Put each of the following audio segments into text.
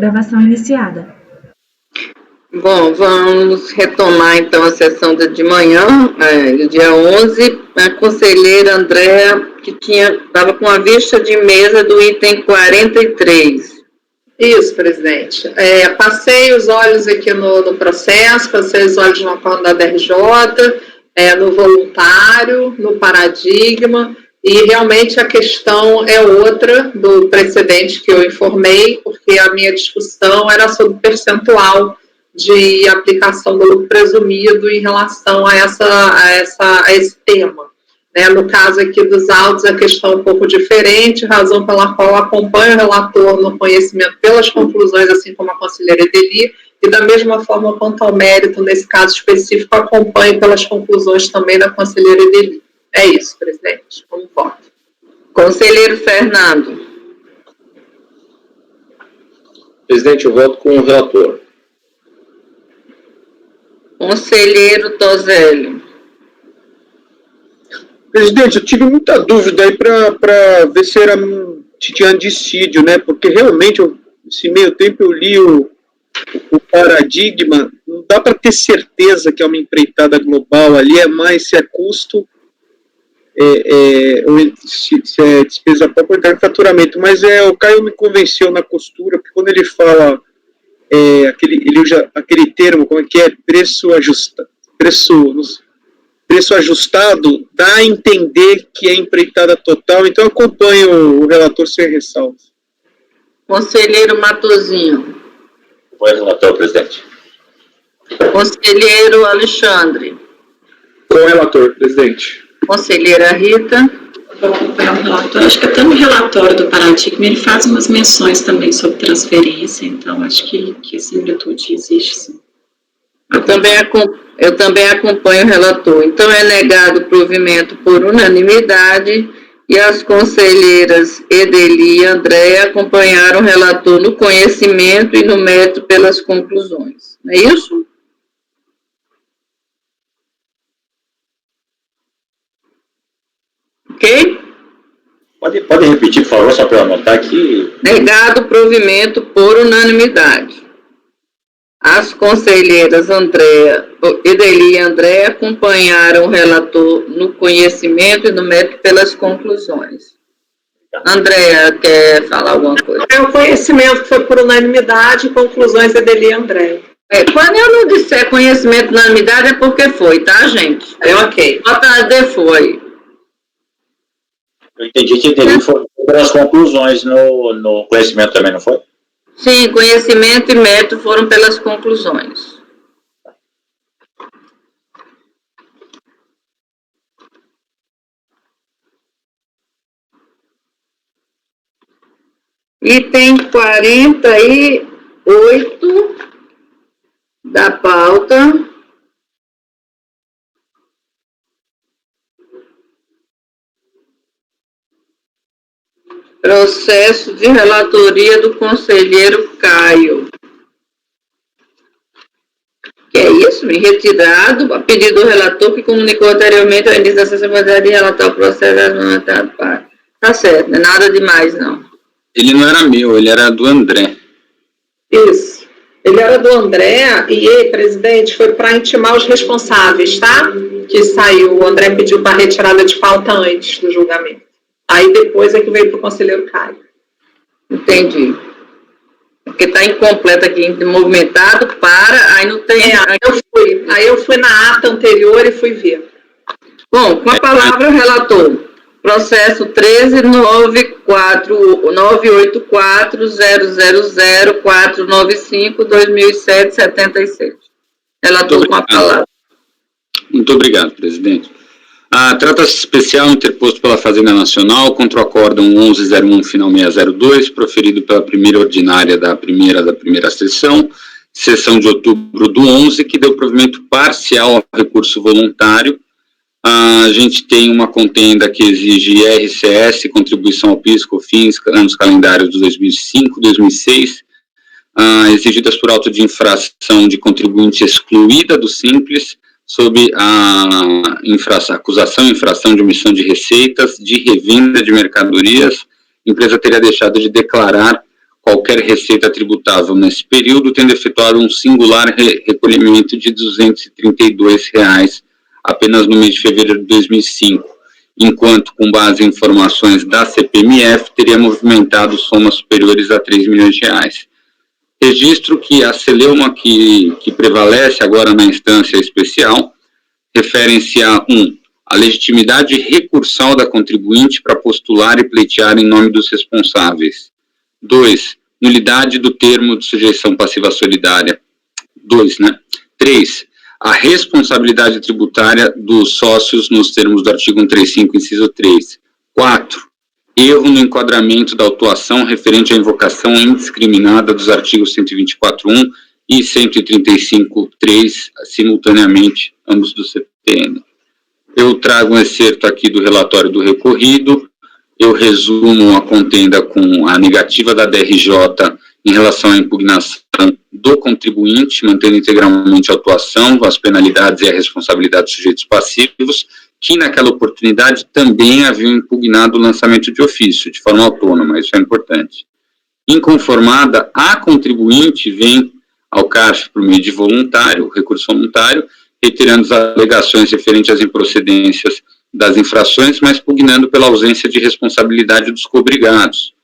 Gravação iniciada. Bom, vamos retomar então a sessão de manhã, dia 11, a conselheira Andréa, que estava com a vista de mesa do item 43. Isso, presidente. Passei os olhos aqui no processo, passei os olhos no acordo da DRJ, no voluntário, no paradigma, e realmente a questão é outra do precedente que eu informei, porque a minha discussão era sobre percentual de aplicação do lucro presumido em relação a esse tema. No caso aqui dos autos, a questão é um pouco diferente, razão pela qual acompanho o relator no conhecimento pelas conclusões, assim como a conselheira Edeli, e da mesma forma quanto ao mérito, nesse caso específico, acompanho pelas conclusões também da conselheira Edeli. É isso, presidente. Como voto. Conselheiro Fernando. Presidente, eu voto com o relator. Conselheiro Toselli. Presidente, eu tive muita dúvida aí para ver se tinha dissídio, né? Porque realmente, esse meio tempo eu li o paradigma, não dá para ter certeza que é uma empreitada global ali, é mais se é custo, se é despesa própria ou faturamento, mas o Caio me convenceu na costura, porque quando ele fala, ele usa aquele termo, como é que é, preço ajustado, dá a entender que é empreitada total, então eu acompanho o relator sem ressalvas. Conselheiro Matosinho. Apoio o relator, presidente. Conselheiro Alexandre. Com o relator, presidente. Conselheira Rita. Vou acompanhar o relator. Acho que até no relatório do paradigma ele faz umas menções também sobre transferência, então acho que essa amplitude existe sim. Eu também acompanho o relator. Então, é negado o provimento por unanimidade e as conselheiras Edeli e Andréa acompanharam o relator no conhecimento e no mérito pelas conclusões. Não é isso? Ok? Pode repetir, por favor, só para eu anotar aqui. Negado o provimento por unanimidade. As conselheiras Edeli e Andréa acompanharam o relator no conhecimento e no mérito pelas conclusões. Andréa, quer falar alguma coisa? O conhecimento foi por unanimidade, conclusões Edeli e Andréa. Quando eu não disser conhecimento por unanimidade é porque foi, tá, gente? Ok. Bota de foi. Eu entendi que Edeli foi pelas conclusões no conhecimento também, não foi? Sim, conhecimento e mérito foram pelas conclusões. Item 48 da pauta. Processo de relatoria do conselheiro Caio. Que é isso? Retirado, a pedido do relator que comunicou anteriormente ao início da sessão de relatar o processo. Tá certo, não é nada demais, não. Ele não era meu, ele era do André. Isso. Ele era do André e, presidente, foi para intimar os responsáveis, tá? Que saiu, o André pediu para retirada de pauta antes do julgamento. Aí depois é que veio para o conselheiro Caio. Entendi. Porque está incompleto aqui, movimentado, aí não tem... Aí eu fui na ata anterior e fui ver. Bom, com a palavra o relator. Processo 13.984.000.495.2007.77. Relator com a palavra. Muito obrigado, presidente. Trata-se especial interposto pela Fazenda Nacional contra o acórdão 1101 final 602, proferido pela primeira ordinária da primeira sessão de outubro do 11, que deu provimento parcial ao recurso voluntário. A gente tem uma contenda que exige IRCS, contribuição ao PIS, COFINS, anos calendários de 2005, 2006, exigidas por auto de infração de contribuinte excluída do Simples, sob a acusação e infração de omissão de receitas, de revenda de mercadorias, a empresa teria deixado de declarar qualquer receita tributável nesse período, tendo efetuado um singular recolhimento de R$ 232 apenas no mês de fevereiro de 2005, enquanto, com base em informações da CPMF, teria movimentado somas superiores a R$ 3 milhões. Registro que a celeuma que prevalece agora na instância especial referem-se a 1. A legitimidade recursal da contribuinte para postular e pleitear em nome dos responsáveis. 2. Nulidade do termo de sujeição passiva solidária. 3. A responsabilidade tributária dos sócios nos termos do artigo 135, inciso 3. 4. Erro no enquadramento da autuação referente à invocação indiscriminada dos artigos 124.1 e 135.3, simultaneamente, ambos do CPN. Eu trago um excerto aqui do relatório do recorrido, eu resumo a contenda com a negativa da DRJ em relação à impugnação do contribuinte, mantendo integralmente a autuação, as penalidades e a responsabilidade dos sujeitos passivos, que naquela oportunidade também haviam impugnado o lançamento de ofício, de forma autônoma, isso é importante. Inconformada, a contribuinte vem ao CARF por meio de recurso voluntário, retirando as alegações referentes às improcedências das infrações, mas pugnando pela ausência de responsabilidade dos cobrigados.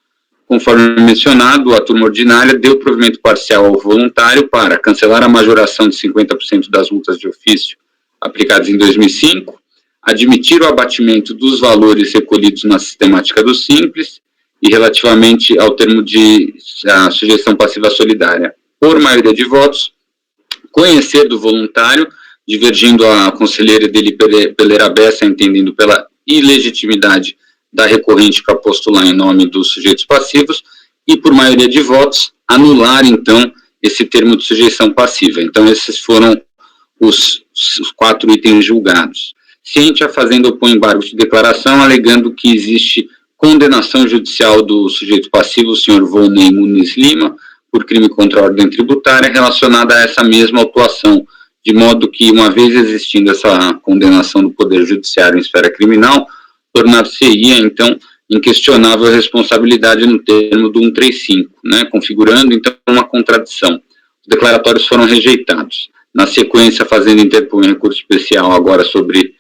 Conforme mencionado, a turma ordinária deu provimento parcial ao voluntário para cancelar a majoração de 50% das multas de ofício aplicadas em 2005, admitir o abatimento dos valores recolhidos na sistemática do Simples e relativamente ao termo de sujeição passiva solidária. Por maioria de votos, conhecer do voluntário, divergindo a conselheira dele Pelera Bessa, entendendo pela ilegitimidade da recorrente para postular em nome dos sujeitos passivos, e por maioria de votos, anular, então, esse termo de sujeição passiva. Então, esses foram os 4 itens julgados. Ciente, a Fazenda opõe embargo de declaração, alegando que existe condenação judicial do sujeito passivo, o senhor Volney Muniz Lima, por crime contra a ordem tributária, relacionada a essa mesma autuação, de modo que, uma vez existindo essa condenação do Poder Judiciário em esfera criminal, tornar-se-ia, então, inquestionável a responsabilidade no termo do 135, configurando, então, uma contradição. Os declaratórios foram rejeitados. Na sequência, a Fazenda interpõe um recurso especial agora sobre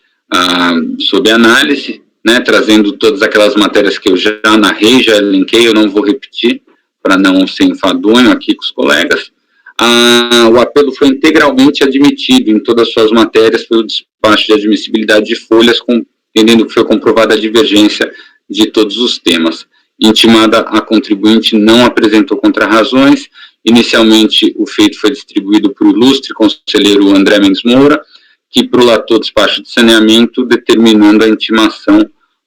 análise, trazendo todas aquelas matérias que eu já narrei, já linkei, eu não vou repetir, para não ser enfadonho aqui com os colegas. O apelo foi integralmente admitido em todas as suas matérias pelo despacho de admissibilidade de folhas, entendendo que foi comprovada a divergência de todos os temas. Intimada, a contribuinte não apresentou contrarrazões. Inicialmente, o feito foi distribuído para o ilustre conselheiro André Mendes Moura, que prolatou o despacho de saneamento, determinando a intimação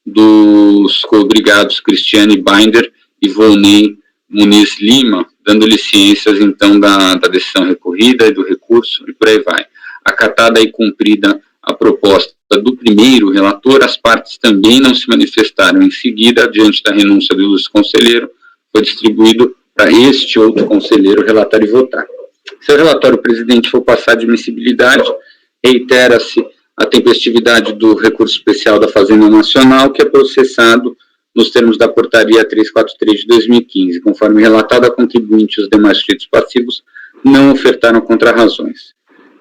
dos co-obrigados Cristiane Binder e Volney Muniz Lima, dando-lhe ciências, então, da decisão recorrida e do recurso, e por aí vai. Acatada e cumprida a proposta do primeiro relator, as partes também não se manifestaram. Em seguida, diante da renúncia do ilustre conselheiro, foi distribuído para este outro conselheiro relatar e votar. Se o relatório, presidente, for passar de admissibilidade, reitera-se a tempestividade do recurso especial da Fazenda Nacional, que é processado nos termos da portaria 343 de 2015. Conforme relatado, a contribuinte e os demais sujeitos passivos não ofertaram contrarrazões.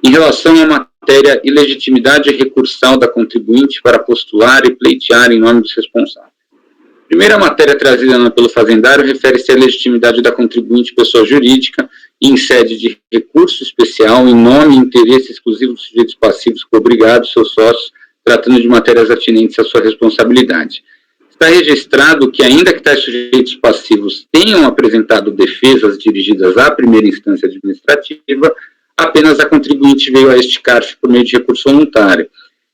Em relação à matéria ilegitimidade recursal da contribuinte para postular e pleitear em nome dos responsáveis. A primeira matéria trazida pelo fazendário refere-se à legitimidade da contribuinte pessoa jurídica em sede de recurso especial em nome e interesse exclusivo dos sujeitos passivos cobrigados, seus sócios, tratando de matérias atinentes à sua responsabilidade. Está registrado que, ainda que tais sujeitos passivos tenham apresentado defesas dirigidas à primeira instância administrativa, apenas a contribuinte veio a este CARF por meio de recurso voluntário.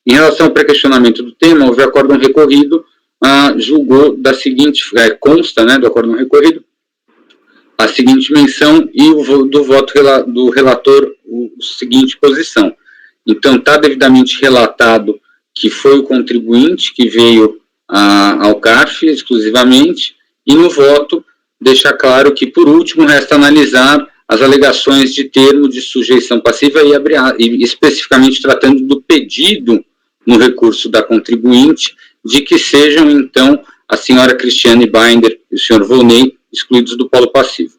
Em relação ao pré-questionamento do tema, houve acórdão recorrido, julgou da seguinte, consta, do acórdão recorrido, a seguinte menção e do voto do relator, a seguinte posição. Então, está devidamente relatado que foi o contribuinte que veio ao CARF exclusivamente, e no voto deixa claro que, por último, resta analisar as alegações de termo de sujeição passiva e especificamente tratando do pedido no recurso da contribuinte de que sejam, então, a senhora Cristiane Binder e o senhor Volney excluídos do polo passivo.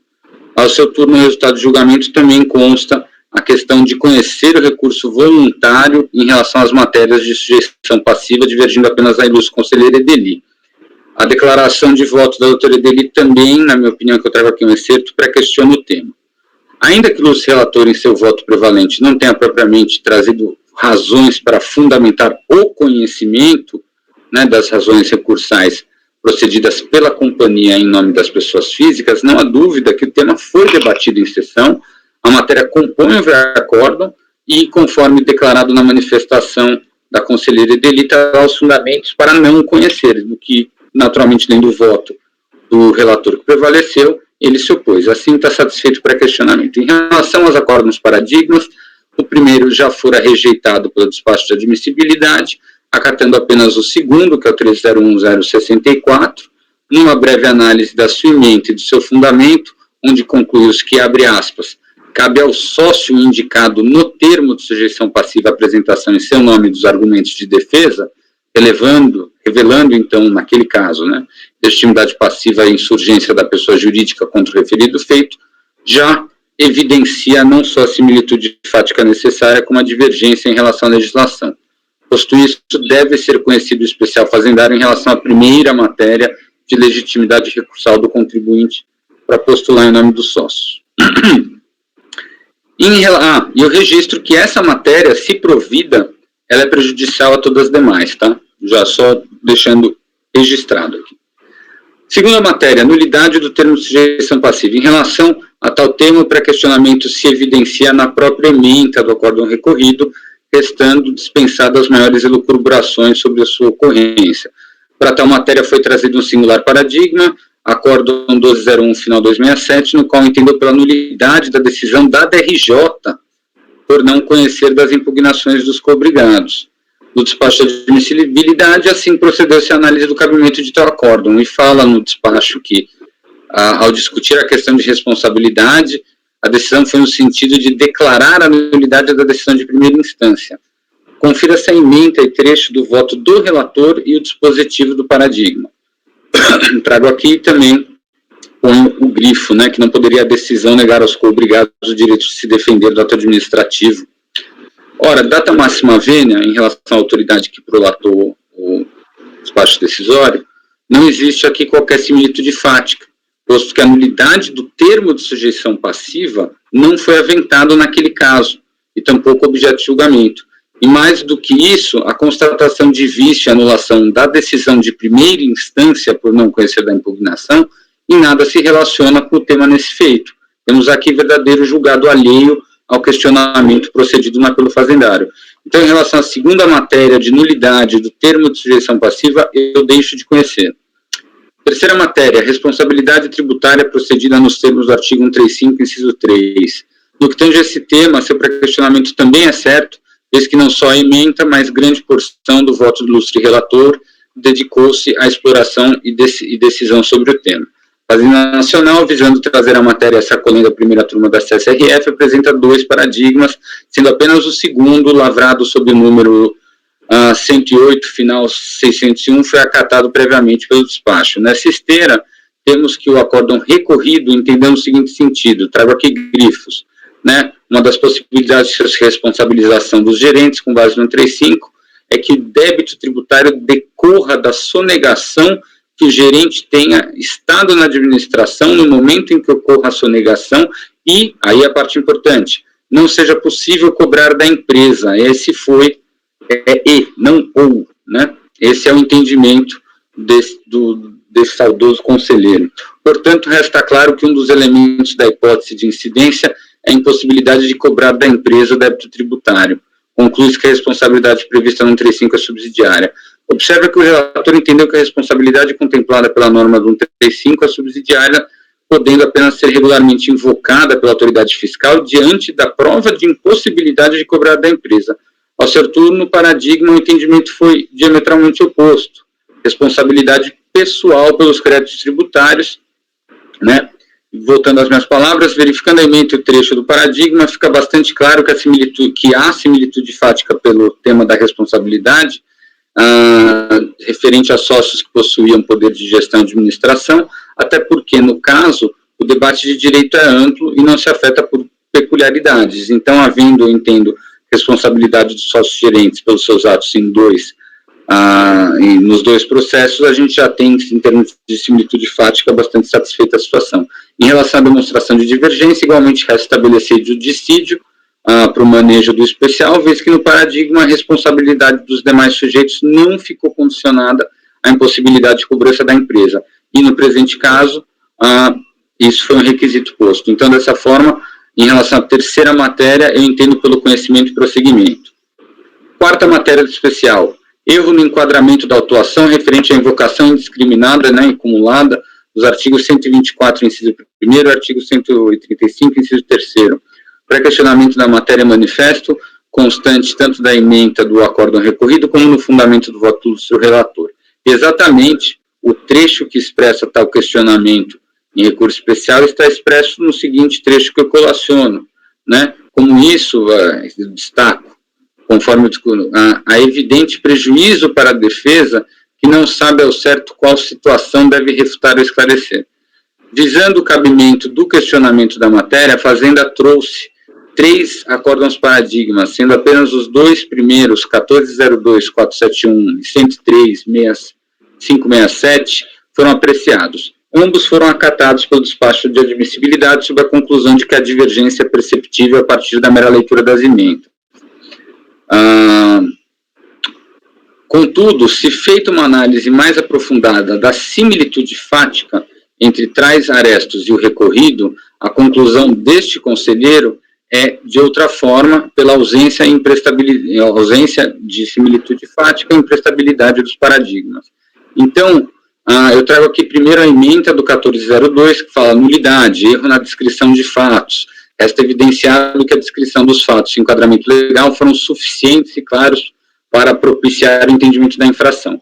Ao seu turno, no resultado de julgamento também consta a questão de conhecer o recurso voluntário em relação às matérias de sujeição passiva, divergindo apenas da ilustre conselheira Edeli. A declaração de voto da doutora Edeli também, na minha opinião, que eu trago aqui um excerto, pré-questiona o tema. Ainda que o ilustre relator, em seu voto prevalente, não tenha propriamente trazido razões para fundamentar o conhecimento, né, das razões recursais procedidas pela companhia em nome das pessoas físicas, não há dúvida que o tema foi debatido em sessão, a matéria compõe o acórdão e, conforme declarado na manifestação da conselheira Edeli, terá os fundamentos para não conhecer, do que, naturalmente, dentro do voto do relator que prevaleceu, ele se opôs. Assim, está satisfeito para questionamento. Em relação aos acórdãos paradigmas, o primeiro já fora rejeitado pelo despacho de admissibilidade, acatando apenas o segundo, que é o 301064, numa breve análise da sua ementa e do seu fundamento, onde conclui-se que, abre aspas, cabe ao sócio indicado no termo de sujeição passiva a apresentação em seu nome dos argumentos de defesa, revelando então, naquele caso, né, legitimidade passiva e insurgência da pessoa jurídica contra o referido feito, já evidencia não só a similitude fática necessária, como a divergência em relação à legislação. Posto isso, deve ser conhecido o especial fazendário em relação à primeira matéria de legitimidade recursal do contribuinte para postular em nome do sócio. E eu registro que essa matéria, se provida, ela é prejudicial a todas as demais, tá? Já só deixando registrado aqui. Segunda matéria, nulidade do termo de sujeição passiva. Em relação a tal termo, o pré-questionamento se evidencia na própria ementa do acórdão recorrido, restando dispensadas as maiores elucubrações sobre a sua ocorrência. Para tal matéria foi trazido um singular paradigma, acórdão 1201, final 267, no qual entendeu pela nulidade da decisão da DRJ por não conhecer das impugnações dos coobrigados. No despacho de admissibilidade, assim procedeu-se a análise do cabimento de tal acórdão, e fala no despacho que, ao discutir a questão de responsabilidade, a decisão foi no sentido de declarar a nulidade da decisão de primeira instância. Confira-se a ementa e trecho do voto do relator e o dispositivo do paradigma. Trago aqui também o grifo, né, que não poderia a decisão negar aos coobrigados o direito de se defender do ato administrativo. Ora, data máxima vênia, em relação à autoridade que prolatou o despacho decisório, não existe aqui qualquer similitude fática, posto que a nulidade do termo de sujeição passiva não foi aventado naquele caso, e tampouco objeto de julgamento. E mais do que isso, a constatação de vício e anulação da decisão de primeira instância por não conhecer da impugnação, em nada se relaciona com o tema nesse feito. Temos aqui verdadeiro julgado alheio ao questionamento procedido pelo fazendário. Então, em relação à segunda matéria de nulidade do termo de sujeição passiva, eu deixo de conhecer. Terceira matéria, responsabilidade tributária procedida nos termos do artigo 135, inciso 3. No que tange a esse tema, seu pré-questionamento também é certo, vez que não só a ementa, mas grande porção do voto do ilustre relator dedicou-se à exploração e decisão sobre o tema. A Fazenda Nacional, visando trazer a matéria sacolando a primeira turma da CSRF, apresenta 2 paradigmas, sendo apenas o segundo, lavrado sob o número 108, final 601, foi acatado previamente pelo despacho. Nessa esteira, temos que o acórdão recorrido entendeu no seguinte sentido, trago aqui grifos, né? Uma das possibilidades de responsabilização dos gerentes, com base no 135, é que o débito tributário decorra da sonegação que o gerente tenha estado na administração no momento em que ocorra a sonegação e, aí a parte importante, não seja possível cobrar da empresa. Esse foi, não ou, né? Esse é o entendimento desse saudoso conselheiro. Portanto, resta claro que um dos elementos da hipótese de incidência é a impossibilidade de cobrar da empresa o débito tributário. Conclui-se que a responsabilidade prevista no 135 é subsidiária. Observa que o relator entendeu que a responsabilidade contemplada pela norma do 135 é subsidiária, podendo apenas ser regularmente invocada pela autoridade fiscal diante da prova de impossibilidade de cobrar da empresa. Ao seu turno, no paradigma, o entendimento foi diametralmente oposto. Responsabilidade pessoal pelos créditos tributários, né? Voltando às minhas palavras, verificando a ementa e o trecho do paradigma, fica bastante claro que há similitude fática pelo tema da responsabilidade, referente a sócios que possuíam poder de gestão e administração, até porque, no caso, o debate de direito é amplo e não se afeta por peculiaridades. Então, havendo, eu entendo, responsabilidade dos sócios gerentes pelos seus atos nos dois processos, a gente já tem, em termos de similitude fática, bastante satisfeita a situação. Em relação à demonstração de divergência, igualmente resta estabelecer o dissídio para o manejo do especial, vez que no paradigma a responsabilidade dos demais sujeitos não ficou condicionada à impossibilidade de cobrança da empresa. E no presente caso, isso foi um requisito posto. Então, dessa forma, em relação à terceira matéria, eu entendo pelo conhecimento e prosseguimento. Quarta matéria do especial, erro no enquadramento da autuação referente à invocação indiscriminada, né, acumulada, dos artigos 124, inciso 1º, artigo 135, inciso 3º. Pré-questionamento da matéria manifesto, constante tanto da ementa do acórdão recorrido, como no fundamento do voto do seu relator. Exatamente o trecho que expressa tal questionamento em recurso especial está expresso no seguinte trecho que eu colaciono, né? Como isso, eu destaco, conforme há evidente prejuízo para a defesa que não sabe ao certo qual situação deve refutar ou esclarecer. Visando o cabimento do questionamento da matéria, a Fazenda trouxe 3 acórdãos paradigmas, sendo apenas os 2 primeiros, 1402, 471 e 103, 567, foram apreciados. Ambos foram acatados pelo despacho de admissibilidade sob a conclusão de que a divergência é perceptível a partir da mera leitura das emendas. Contudo, se feita uma análise mais aprofundada da similitude fática entre tais arestos e o recorrido, a conclusão deste conselheiro é de outra forma, pela ausência de similitude fática e imprestabilidade dos paradigmas. Então, eu trago aqui primeiro a ementa do 1402, que fala nulidade, erro na descrição de fatos. Resta evidenciado que a descrição dos fatos e enquadramento legal foram suficientes e claros para propiciar o entendimento da infração.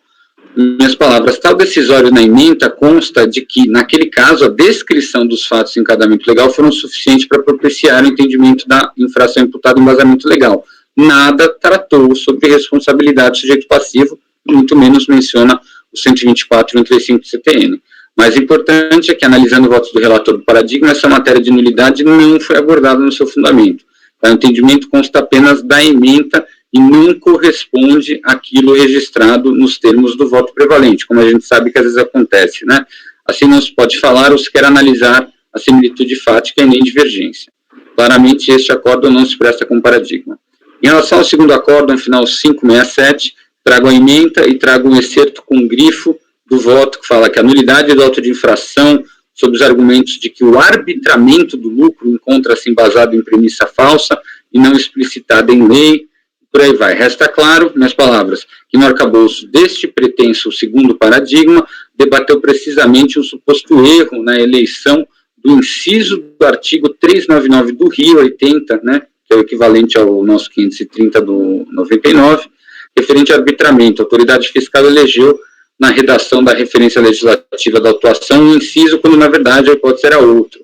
Minhas palavras, tal decisório na ementa consta de que, naquele caso, a descrição dos fatos e enquadramento legal foram suficientes para propiciar o entendimento da infração imputada em embasamento legal. Nada tratou sobre responsabilidade do sujeito passivo, muito menos menciona o 124 e 135 do CTN. Mais importante é que, analisando votos do relator do paradigma, essa matéria de nulidade não foi abordada no seu fundamento. O entendimento consta apenas da ementa e não corresponde àquilo registrado nos termos do voto prevalente, como a gente sabe que às vezes acontece, né? Assim não se pode falar ou sequer analisar a similitude fática e nem divergência. Claramente, este acórdão não se presta como paradigma. Em relação ao segundo acórdão, final 567, trago a ementa e trago um excerto com grifo do voto que fala que a nulidade do auto de infração, sob os argumentos de que o arbitramento do lucro encontra-se embasado em premissa falsa e não explicitada em lei, por aí vai. Resta claro, minhas palavras, que no arcabouço deste pretenso segundo paradigma, debateu precisamente um suposto erro na eleição do inciso do artigo 399 do Rio 80, né, que é o equivalente ao nosso 530 do 99, referente ao arbitramento. A autoridade fiscal elegeu, na redação da referência legislativa da autuação, um inciso, quando na verdade a hipótese era outro.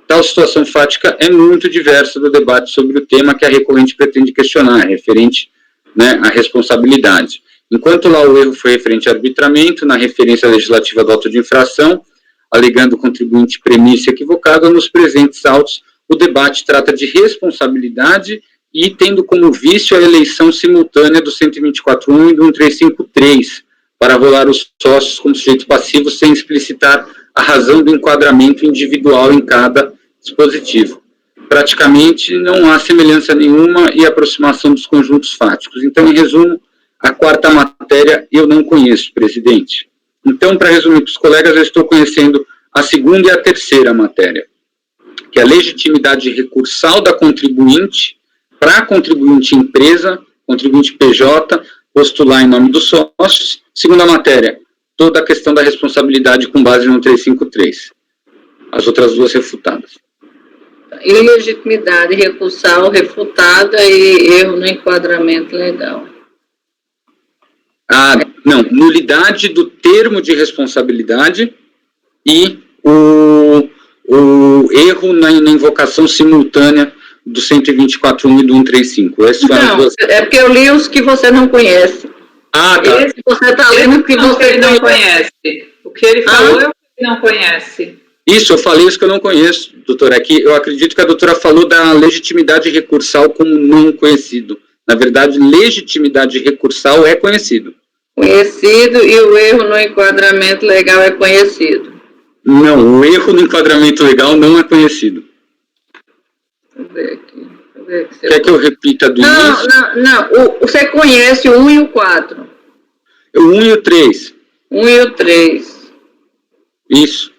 Tal situação fática é muito diversa do debate sobre o tema que a recorrente pretende questionar, referente, né, à responsabilidade. Enquanto lá o erro foi referente ao arbitramento, na referência legislativa do auto de infração, alegando o contribuinte premissa equivocada, nos presentes autos, o debate trata de responsabilidade e tendo como vício a eleição simultânea do 124.1 e do 1353, para rolar os sócios como sujeito passivo sem explicitar a razão do enquadramento individual em cada dispositivo. Praticamente não há semelhança nenhuma e aproximação dos conjuntos fáticos. Então, em resumo, a quarta matéria eu não conheço, presidente. Então, para resumir para os colegas, eu estou conhecendo a segunda e a terceira matéria, que é a legitimidade recursal da contribuinte para a contribuinte empresa, contribuinte PJ, postular em nome dos sócios. Segunda matéria, toda a questão da responsabilidade com base no 353. As outras duas refutadas. Ilegitimidade recursal refutada e erro no enquadramento legal. Não, nulidade do termo de responsabilidade e o erro na invocação simultânea do 124.1 e do 135. Não, é porque eu li os que você não conhece. Tá. Esse você está lendo que você não conhece. O que ele falou é o que ele não conhece. Isso, eu falei isso que eu não conheço, doutora. É que eu acredito que a doutora falou da legitimidade recursal como não conhecido. Na verdade, legitimidade recursal é conhecido. Conhecido e o erro no enquadramento legal é conhecido. Não, o erro no enquadramento legal não é conhecido. Deixa eu ver aqui. Quer que eu repita do início? Não. Você conhece o 1 e o 4. O 1 e o 3. 1 e o 3. Isso.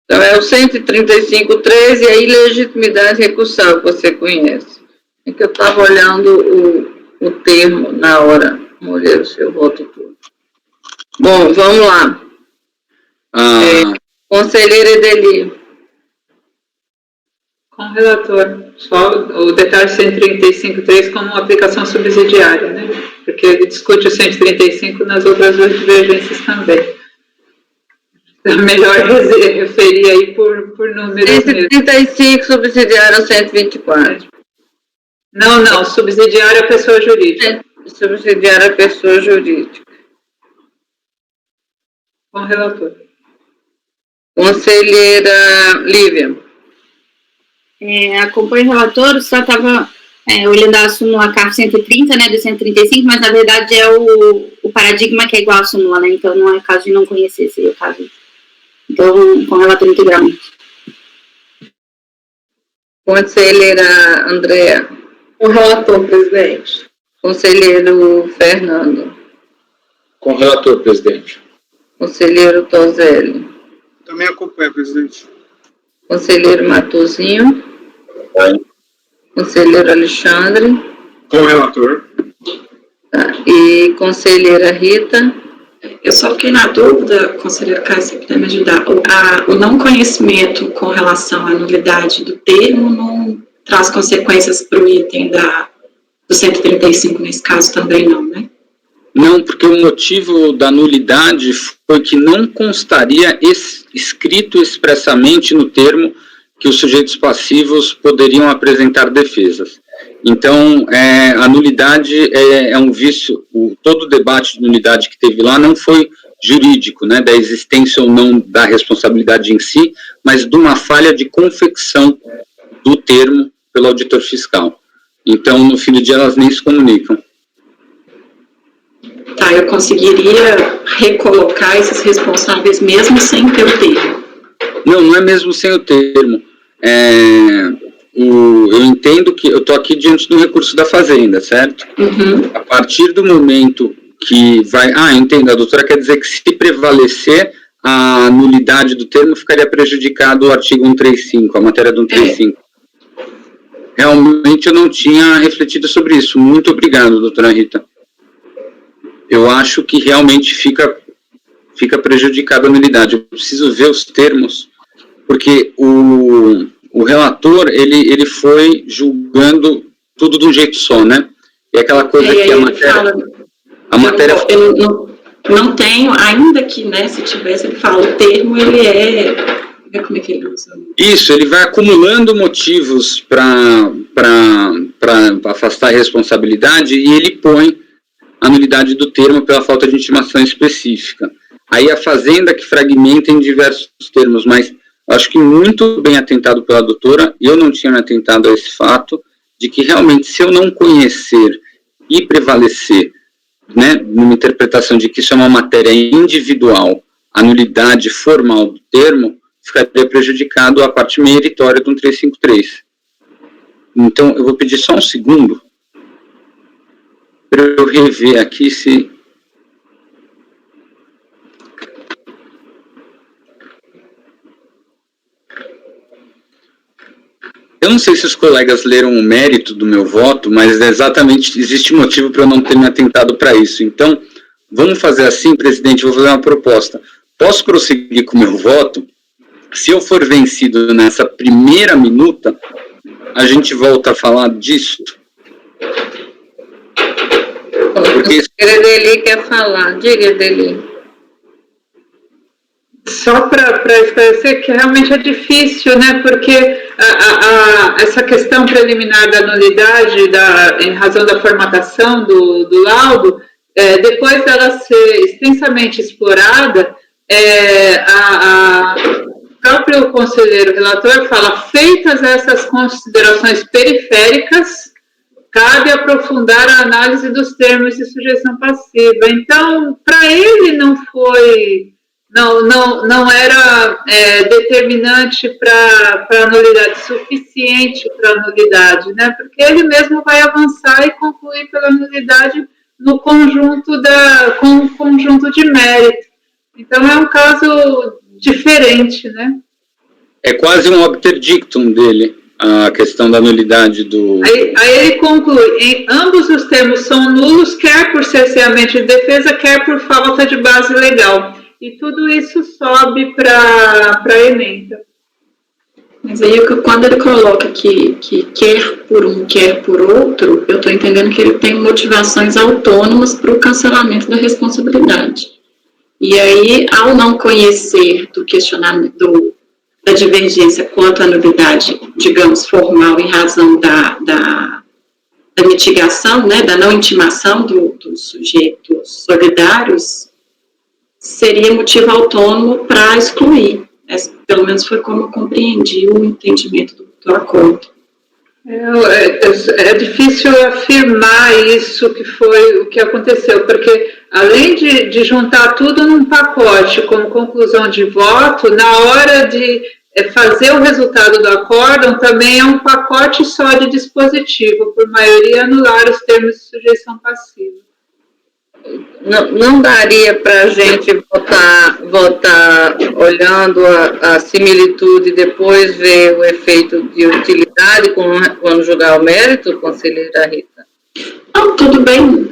Então, é o 135.3 e aí legitimidade recursal que você conhece. É que eu estava olhando o termo na hora. Vamos olhar o seu voto todo. Bom, vamos lá. Conselheira Edeli. Com o relator, só o detalhe 135.3 como aplicação subsidiária, né? Porque ele discute o 135 nas outras duas divergências também. É melhor referir aí por números 135 subsidiário ao 124. Não, subsidiária à pessoa jurídica. Subsidiária à pessoa jurídica. Com o relator. Conselheira Lívia. Acompanho o relator, só estava olhando a súmula CARF 130, né, do 135, mas na verdade é o paradigma que é igual à súmula, né, então não é caso de não conhecer, seria o caso. Então, com o relator integralmente. Conselheira Andréa. Com o relator, presidente. Conselheiro Fernando. Com o relator, presidente. Conselheiro Tozelli. Também acompanho, presidente. Conselheiro Matosinho. Conselheiro Alexandre. Com o relator. Tá. E conselheira Rita. Eu só fiquei na dúvida, conselheiro Caio, se puder me ajudar. O não conhecimento com relação à nulidade do termo não traz consequências para o item do 135, nesse caso também não, né? Não, porque o motivo da nulidade foi que não constaria escrito expressamente no termo que os sujeitos passivos poderiam apresentar defesas. Então, a nulidade é um vício, todo o debate de nulidade que teve lá não foi jurídico, né, da existência ou não da responsabilidade em si, mas de uma falha de confecção do termo pelo auditor fiscal. Então, no fim do dia, elas nem se comunicam. Tá, eu conseguiria recolocar esses responsáveis mesmo sem ter o termo? Não é mesmo sem o termo. Eu entendo que eu estou aqui diante do recurso da Fazenda, certo? Uhum. A partir do momento que vai... entendo, a doutora quer dizer que se prevalecer a nulidade do termo, ficaria prejudicado o artigo 135, a matéria do 135. Realmente eu não tinha refletido sobre isso. Muito obrigado, doutora Rita. Eu acho que realmente fica prejudicada a nulidade. Eu preciso ver os termos, porque o relator, ele foi julgando tudo de um jeito só, né? É aquela coisa que a matéria... Eu não tenho, ainda que, né, se tivesse, ele fala, o termo, ele como é que ele usa? Isso, ele vai acumulando motivos para afastar a responsabilidade e ele põe a nulidade do termo pela falta de intimação específica. Aí a Fazenda que fragmenta em diversos termos, mas acho que muito bem atentado pela doutora, eu não tinha me atentado a esse fato, de que realmente se eu não conhecer e prevalecer, né, numa interpretação de que isso é uma matéria individual, a nulidade formal do termo, ficaria prejudicado a parte meritória do 135.3. Então, eu vou pedir só um segundo para eu rever aqui se... Eu não sei se os colegas leram o mérito do meu voto, mas exatamente existe motivo para eu não ter me atentado para isso. Então, vamos fazer assim, presidente, vou fazer uma proposta. Posso prosseguir com o meu voto? Se eu for vencido nessa primeira minuta, a gente volta a falar disso. Porque... A Edeli quer falar. Diga, Edeli. Só para esclarecer que realmente é difícil, né? Porque essa questão preliminar da nulidade, em razão da formatação do laudo, depois dela ser extensamente explorada, próprio conselheiro relator fala, feitas essas considerações periféricas, cabe aprofundar a análise dos termos de sujeição passiva. Então, para ele não foi, não era determinante para a nulidade, suficiente para a nulidade, né? Porque ele mesmo vai avançar e concluir pela nulidade no conjunto com um conjunto de mérito. Então, é um caso diferente, né? É quase um obter dictum dele, a questão da nulidade do... Aí ele conclui, ambos os termos são nulos, quer por cerceamento de defesa, quer por falta de base legal. E tudo isso sobe para a ementa. Mas aí, quando ele coloca que quer por um, quer por outro, eu estou entendendo que ele tem motivações autônomas para o cancelamento da responsabilidade. E aí, ao não conhecer do questionamento, da divergência quanto à nulidade, digamos, formal, em razão da mitigação, né, da não intimação dos sujeitos solidários, seria motivo autônomo para excluir. Pelo menos foi como eu compreendi o entendimento do acordo. É difícil afirmar isso que foi o que aconteceu, porque além de juntar tudo num pacote como conclusão de voto, na hora de fazer o resultado do acórdão também é um pacote só de dispositivo, por maioria anular os termos de sujeição passiva. Não daria para a gente votar olhando a similitude e depois ver o efeito de utilidade quando julgar o mérito, conselheira Rita? Não, tudo bem,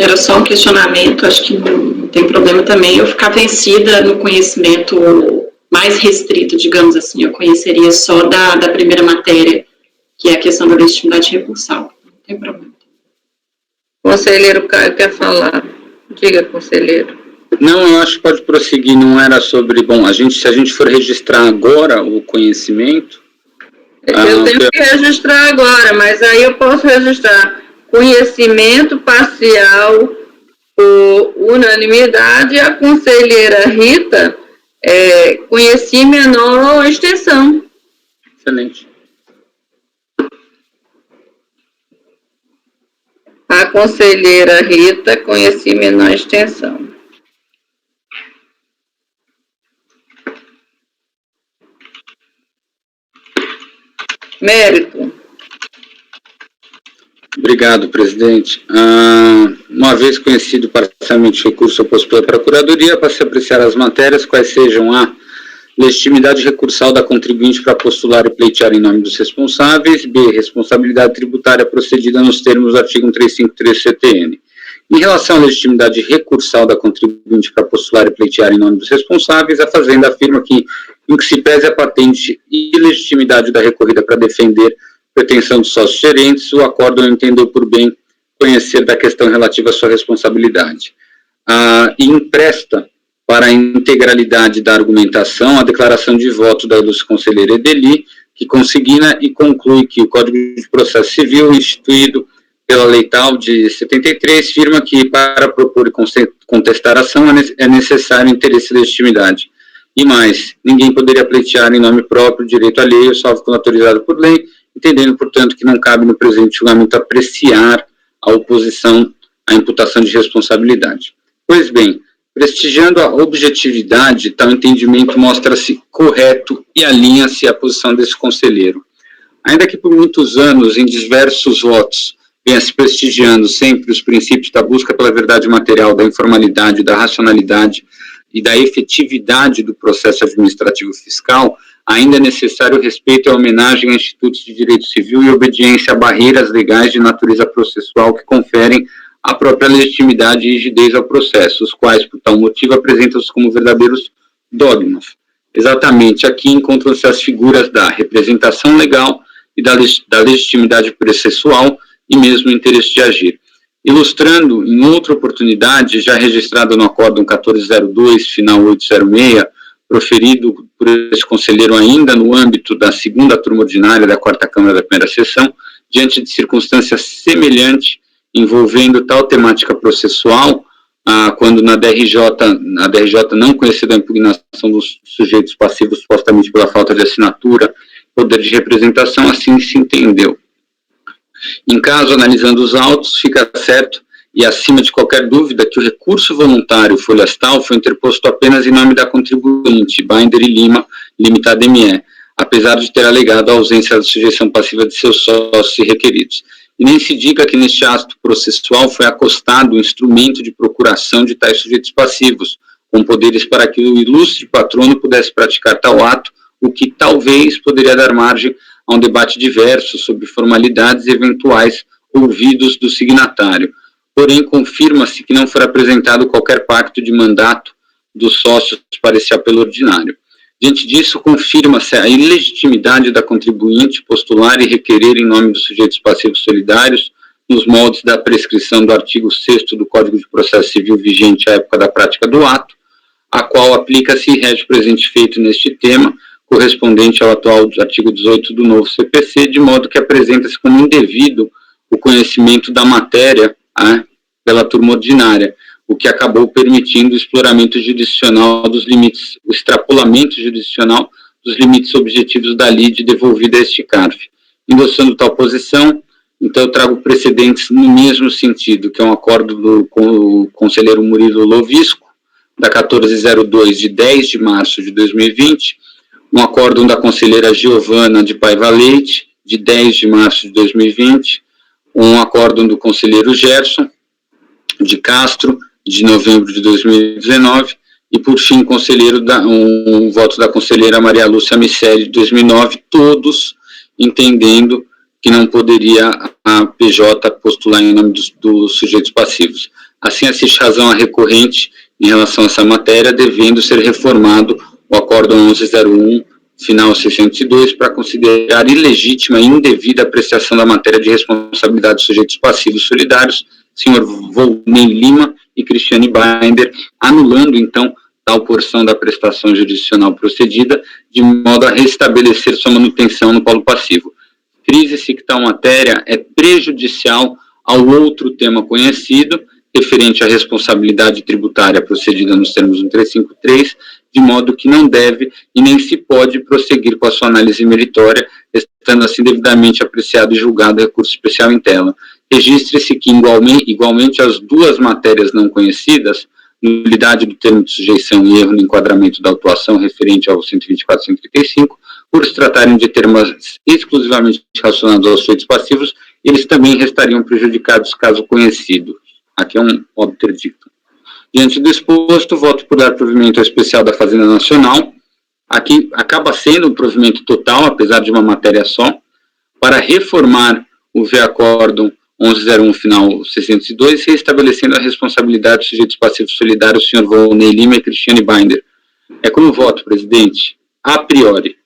era só um questionamento, acho que não tem problema também eu ficar vencida no conhecimento mais restrito, digamos assim, eu conheceria só da primeira matéria, que é a questão da legitimidade recursal, não tem problema. Conselheiro Caio quer falar. Diga, conselheiro. Não, eu acho que pode prosseguir, não era sobre... Bom, se a gente for registrar agora o conhecimento... Eu tenho que registrar agora, mas aí eu posso registrar conhecimento parcial por unanimidade e a conselheira Rita conheci menor extensão. Excelente. A conselheira Rita, conheci menor extensão. Mérito. Obrigado, presidente. Uma vez conhecido parcialmente o recurso oposto pela Procuradoria, para se apreciar as matérias, quais sejam a legitimidade recursal da contribuinte para postular e pleitear em nome dos responsáveis, b, responsabilidade tributária procedida nos termos do artigo 135.3 CTN. Em relação à legitimidade recursal da contribuinte para postular e pleitear em nome dos responsáveis, a Fazenda afirma que, em que se pese a patente e legitimidade da recorrida para defender pretensão dos sócios gerentes, o acórdão entendeu por bem conhecer da questão relativa à sua responsabilidade. E empresta para a integralidade da argumentação a declaração de voto da ilustre conselheira Edeli, que consigna e conclui que o Código de Processo Civil, instituído pela Lei Tal de 73, afirma que para propor e contestar a ação é necessário interesse e legitimidade. E mais, ninguém poderia pleitear em nome próprio direito alheio, salvo quando autorizado por lei, entendendo, portanto, que não cabe no presente julgamento apreciar a oposição à imputação de responsabilidade. Pois bem, prestigiando a objetividade, tal entendimento mostra-se correto e alinha-se à posição desse conselheiro. Ainda que por muitos anos, em diversos votos, venha se prestigiando sempre os princípios da busca pela verdade material, da informalidade, da racionalidade e da efetividade do processo administrativo fiscal, ainda é necessário respeito e homenagem a institutos de direito civil e obediência a barreiras legais de natureza processual que conferem a própria legitimidade e rigidez ao processo, os quais, por tal motivo, apresentam-se como verdadeiros dogmas. Exatamente aqui encontram-se as figuras da representação legal e da legitimidade processual e mesmo o interesse de agir. Ilustrando, em outra oportunidade, já registrada no Acórdão 1402, final 806, proferido por esse conselheiro ainda no âmbito da segunda turma ordinária da 4ª Câmara da primeira sessão, diante de circunstância semelhante envolvendo tal temática processual, quando na DRJ não conhecida a impugnação dos sujeitos passivos supostamente pela falta de assinatura, poder de representação, assim se entendeu. Em caso, analisando os autos, fica certo e acima de qualquer dúvida que o recurso voluntário folhas tal foi interposto apenas em nome da contribuinte, Binder e Lima, Limitada ME, apesar de ter alegado a ausência da sujeição passiva de seus sócios e requeridos. E nem se diga que neste ato processual foi acostado o instrumento de procuração de tais sujeitos passivos, com poderes para que o ilustre patrono pudesse praticar tal ato, o que talvez poderia dar margem a um debate diverso sobre formalidades eventuais ouvidos do signatário. Porém, confirma-se que não foi apresentado qualquer pacto de mandato dos sócios para esse apelo ordinário. Diante disso, confirma-se a ilegitimidade da contribuinte postular e requerer em nome dos sujeitos passivos solidários, nos moldes da prescrição do artigo 6º do Código de Processo Civil vigente à época da prática do ato, a qual aplica-se e rege o presente feito neste tema, correspondente ao atual artigo 18 do novo CPC, de modo que apresenta-se como indevido o conhecimento da matéria pela turma ordinária, o que acabou permitindo o exploramento jurisdicional dos limites, o extrapolamento jurisdicional dos limites objetivos da lide devolvida a este CARF. Endossando tal posição, então eu trago precedentes no mesmo sentido, que é um acordo com o conselheiro Murilo Lovisco, da 1402 de 10 de março de 2020, um acórdão da conselheira Giovana de Paiva Leite, de 10 de março de 2020, um acórdão do conselheiro Gerson de Castro, de novembro de 2019, e por fim um voto da conselheira Maria Lúcia Miceli, de 2009, todos entendendo que não poderia a PJ postular em nome dos sujeitos passivos. Assim, assiste razão a recorrente em relação a essa matéria, devendo ser reformado o Acórdão 1101, final 602, para considerar ilegítima e indevida a apreciação da matéria de responsabilidade dos sujeitos passivos solidários, senhor Volney Lima e Cristiane Binder, anulando, então, tal porção da prestação jurisdicional procedida, de modo a restabelecer sua manutenção no polo passivo. Frise-se que tal matéria é prejudicial ao outro tema conhecido, referente à responsabilidade tributária procedida nos termos 1353, de modo que não deve e nem se pode prosseguir com a sua análise meritória, estando assim devidamente apreciado e julgado recurso especial em tela. Registre-se que, igualmente, as duas matérias não conhecidas, nulidade do termo de sujeição e erro no enquadramento da autuação referente ao 124 e 135, por se tratarem de termos exclusivamente relacionados aos feitos passivos, eles também restariam prejudicados caso conhecido. Aqui é um obter dictum. Diante do exposto, voto por dar provimento ao especial da Fazenda Nacional. Aqui acaba sendo um provimento total, apesar de uma matéria só, para reformar o V-Acórdão 1101, final 602, restabelecendo a responsabilidade dos sujeitos passivos solidários, senhor Volney Lima e Cristiane Binder. É como voto, presidente, a priori.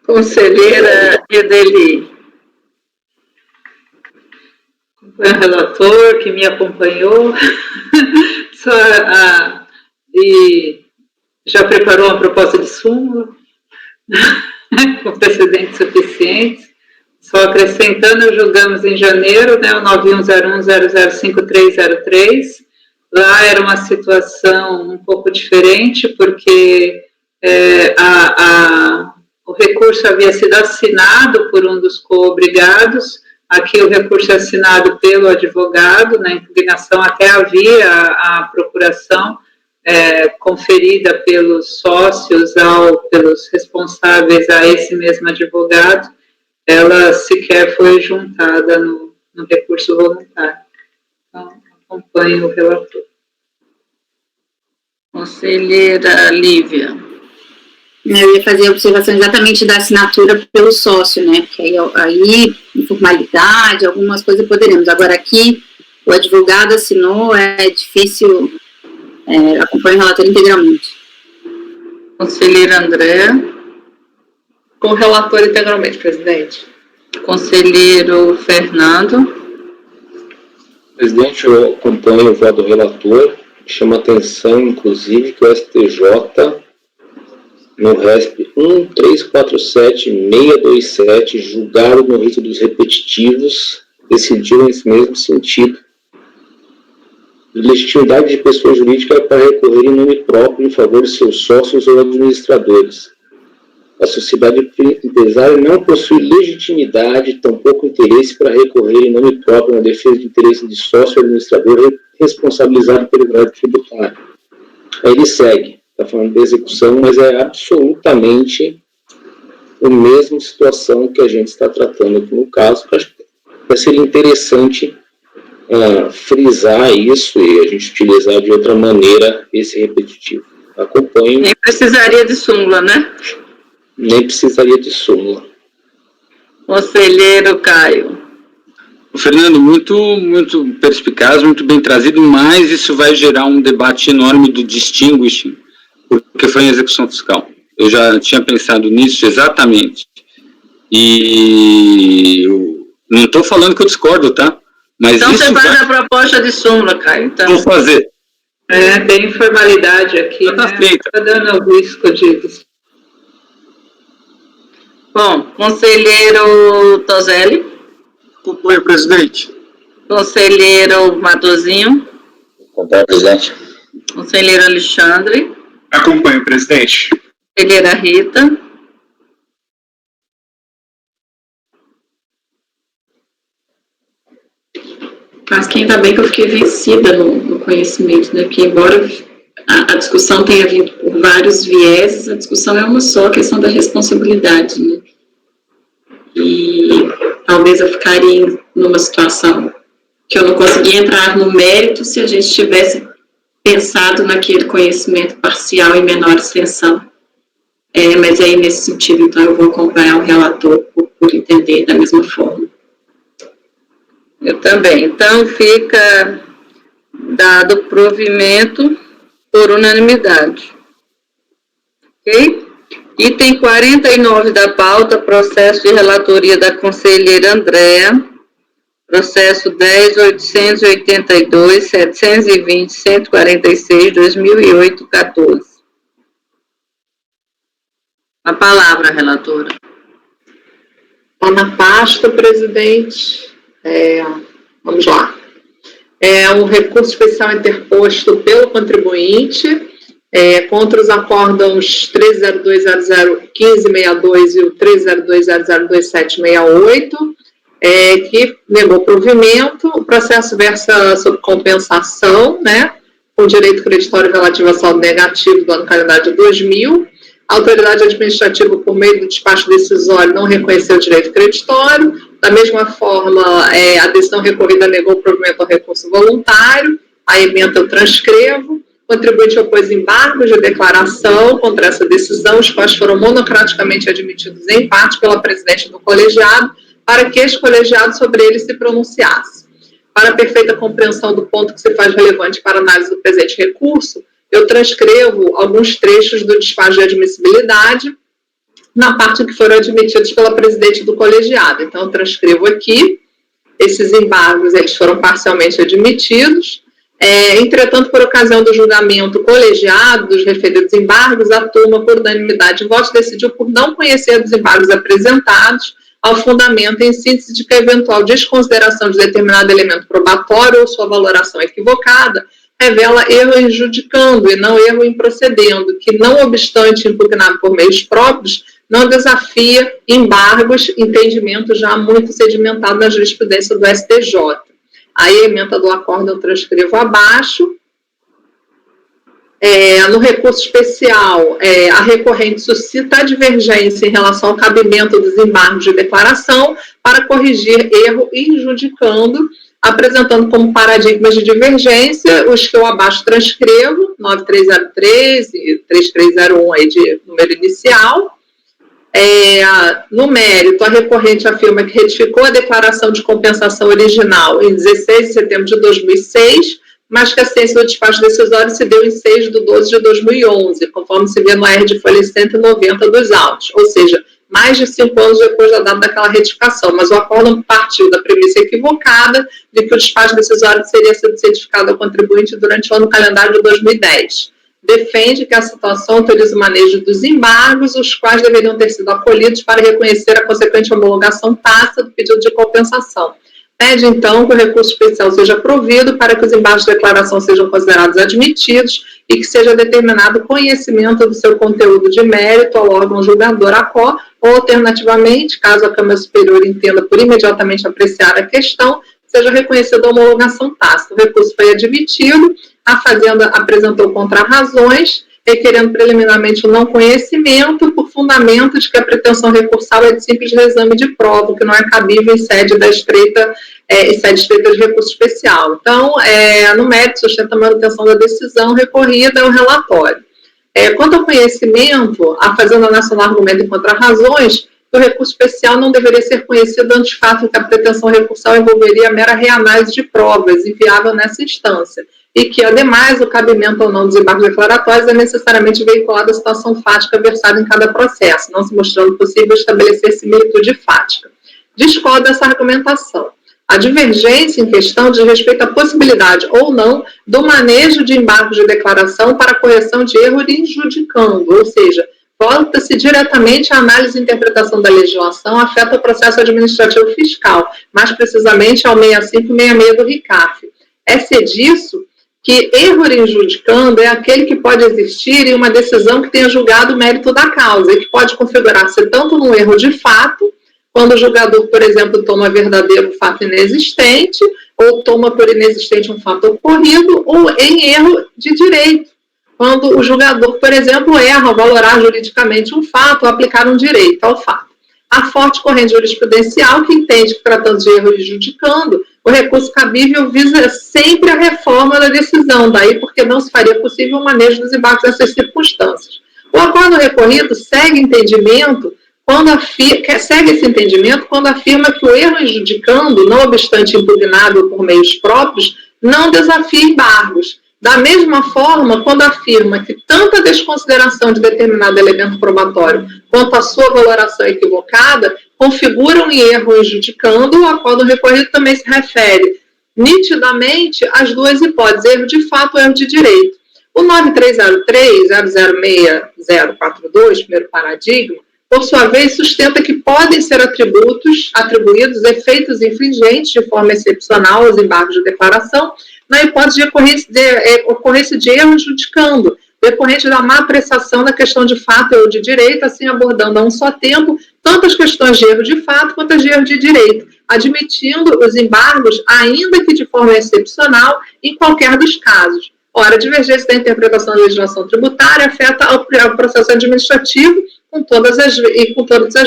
Conselheira Edeli. O relator que me acompanhou e já preparou uma proposta de súmula com precedentes suficientes. Só acrescentando, julgamos em janeiro, né, o 9101005303. Lá era uma situação um pouco diferente, porque o recurso havia sido assinado por um dos coobrigados. Aqui o recurso é assinado pelo advogado, na impugnação até havia a procuração conferida pelos sócios, pelos responsáveis a esse mesmo advogado, ela sequer foi juntada no recurso voluntário. Então, acompanho o relator. Conselheira Lívia. Eu ia fazer a observação exatamente da assinatura pelo sócio, né? Porque aí informalidade, algumas coisas poderemos. Agora aqui, o advogado assinou, é difícil, acompanho o relatório integralmente. Conselheira Andréa. Com o relator integralmente, presidente. Conselheiro Fernando. Presidente, eu acompanho o voto do relator, chama atenção, inclusive, que o STJ, no RESP 1347627, julgado no rito dos repetitivos, decidiu nesse mesmo sentido. legitimidade de pessoa jurídica para recorrer em nome próprio em favor de seus sócios ou administradores. A sociedade empresária não possui legitimidade, tampouco interesse para recorrer em nome próprio na defesa de interesse de sócio ou administrador responsabilizado pelo grau tributário. Aí ele segue, está falando da execução, mas é absolutamente a mesma situação que a gente está tratando aqui no caso. Acho que seria interessante frisar isso e a gente utilizar de outra maneira esse repetitivo. Acompanhe. Nem precisaria de súmula, né? Nem precisaria de súmula. Conselheiro Caio. Fernando, muito perspicaz, muito bem trazido, mas isso vai gerar um debate enorme do distinguishing, porque foi em execução fiscal. Eu já tinha pensado nisso exatamente. E eu não estou falando que eu discordo, tá? Mas então isso você faz a proposta de súmula, Caio. Então. Vou fazer. Tem informalidade aqui, Já tá feito. Está dando o risco de... Bom, conselheiro Toselli. Acompanho, presidente. Conselheiro Matosinho. Acompanho, presidente. Conselheiro Alexandre. Acompanho, presidente. Conselheira Rita. Mas que ainda bem que eu fiquei vencida no conhecimento, né? Porque embora a discussão tenha vindo por vários vieses, a discussão é uma só, a questão da responsabilidade, né? E talvez eu ficaria numa situação que eu não conseguia entrar no mérito se a gente tivesse pensado naquele conhecimento parcial em menor extensão. Mas aí, nesse sentido, então, eu vou acompanhar o relator por entender da mesma forma. Eu também. Então, fica dado provimento por unanimidade. Ok? Item 49 da pauta, processo de relatoria da conselheira Andréa, processo 10.882.720.146, 2008-14. A palavra, relatora. Está na pasta, presidente. Vamos lá. É um recurso especial interposto pelo contribuinte contra os acórdãos 302.00.1562 e o 302.00.2768, que negou provimento. O processo versa sobre compensação, né, com direito creditório relativo a saldo negativo do ano calendário de 2000. A autoridade administrativa, por meio do despacho decisório, não reconheceu o direito creditório. Da mesma forma, a decisão recorrida negou o provimento ao recurso voluntário. A ementa eu transcrevo. O contribuinte opôs embargos de declaração contra essa decisão, os quais foram monocraticamente admitidos em parte pela presidente do colegiado, para que este colegiado sobre ele se pronunciasse. Para a perfeita compreensão do ponto que se faz relevante para a análise do presente recurso, eu transcrevo alguns trechos do despacho de admissibilidade na parte que foram admitidos pela presidente do colegiado. Então, eu transcrevo aqui, esses embargos, eles foram parcialmente admitidos. Entretanto, por ocasião do julgamento colegiado dos referidos embargos, a turma, por unanimidade de votos, decidiu por não conhecer dos embargos apresentados ao fundamento em síntese de que a eventual desconsideração de determinado elemento probatório ou sua valoração equivocada revela erro em judicando e não erro em procedendo, que, não obstante impugnado por meios próprios, não desafia embargos, entendimento já muito sedimentado na jurisprudência do STJ. Aí a ementa do acórdão eu transcrevo abaixo. No recurso especial, a recorrente suscita a divergência em relação ao cabimento dos embargos de declaração para corrigir erro injudicando, apresentando como paradigmas de divergência os que eu abaixo transcrevo, 9303 e 3301 aí de número inicial. No mérito, a recorrente afirma que retificou a declaração de compensação original em 16 de setembro de 2006, mas que a ciência do despacho decisório se deu em 6 de 12 de 2011, conforme se vê no R de folha 190 dos autos, ou seja, mais de 5 anos depois da data daquela retificação, mas o acórdão partiu da premissa equivocada de que o despacho decisório seria sido certificado ao contribuinte durante o ano calendário de 2010. Defende que a situação autoriza o manejo dos embargos, os quais deveriam ter sido acolhidos para reconhecer a consequente homologação tácita do pedido de compensação. pede, então, que o recurso especial seja provido para que os embargos de declaração sejam considerados admitidos e que seja determinado conhecimento do seu conteúdo de mérito ao órgão julgador ACO, ou, alternativamente, caso a Câmara Superior entenda por imediatamente apreciar a questão, seja reconhecida a homologação tácita. O recurso foi admitido, a Fazenda apresentou contrarrazões, requerendo preliminarmente o não conhecimento por fundamento de que a pretensão recursal é de simples reexame de prova, que não é cabível em sede da estreita, de recurso especial. Então, no mérito, sustenta a manutenção da decisão recorrida ao relatório. Quanto ao conhecimento, a Fazenda Nacional argumenta em contrarrazões que o recurso especial não deveria ser conhecido antes do fato que a pretensão recursal envolveria a mera reanálise de provas, inviável nessa instância, e que, ademais, o cabimento ou não dos embargos declaratórios é necessariamente veiculado à situação fática versada em cada processo, não se mostrando possível estabelecer similitude fática. Discordo dessa argumentação. A divergência em questão diz respeito à possibilidade ou não do manejo de embargos de declaração para correção de erro injudicando, ou seja, volta-se diretamente à análise e interpretação da legislação, afeta o processo administrativo fiscal, mais precisamente ao 65 e 66 do RICAF. É disso que erro injudicando é aquele que pode existir em uma decisão que tenha julgado o mérito da causa e que pode configurar-se tanto num erro de fato, quando o julgador, por exemplo, toma verdadeiro fato inexistente, ou toma por inexistente um fato ocorrido, ou em erro de direito, quando o julgador, por exemplo, erra ao valorar juridicamente um fato ou aplicar um direito ao fato. A forte corrente jurisprudencial que entende que, tratando de erro injudicando, o recurso cabível visa sempre a reforma da decisão, daí porque não se faria possível o manejo dos embargos nessas circunstâncias. O acordo recorrido segue esse entendimento quando afirma que o erro injudicando, não obstante impugnável por meios próprios, não desafia embargos. Da mesma forma, quando afirma que tanto a desconsideração de determinado elemento probatório quanto a sua valoração equivocada configuram um erro injudicando, o acordo recorrido também se refere nitidamente às duas hipóteses, erro de fato e erro de direito. O 9303-006042, primeiro paradigma, por sua vez, sustenta que podem ser atribuídos efeitos infringentes de forma excepcional aos embargos de declaração, na hipótese de ocorrência de erro judicando, decorrente da má apreciação da questão de fato ou de direito, assim abordando a um só tempo tanto as questões de erro de fato quanto as de erro de direito, admitindo os embargos, ainda que de forma excepcional, em qualquer dos casos. Ora, a divergência da interpretação da legislação tributária afeta o processo administrativo com todas as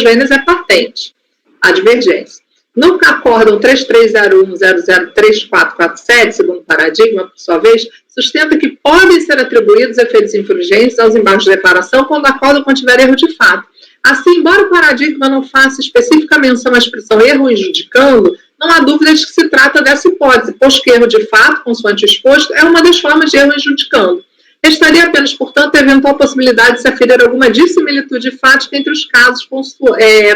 vênias é patente. A divergência. No acórdão 3301003447, segundo paradigma, por sua vez, sustenta que podem ser atribuídos efeitos infringentes aos embargos de declaração quando o acórdão contiver erro de fato. Assim, embora o paradigma não faça específica menção à expressão erro injudicando, não há dúvida de que se trata dessa hipótese, pois que erro de fato, consoante exposto, é uma das formas de erro injudicando. Restaria apenas, portanto, a eventual possibilidade de se aferir alguma dissimilitude fática entre os casos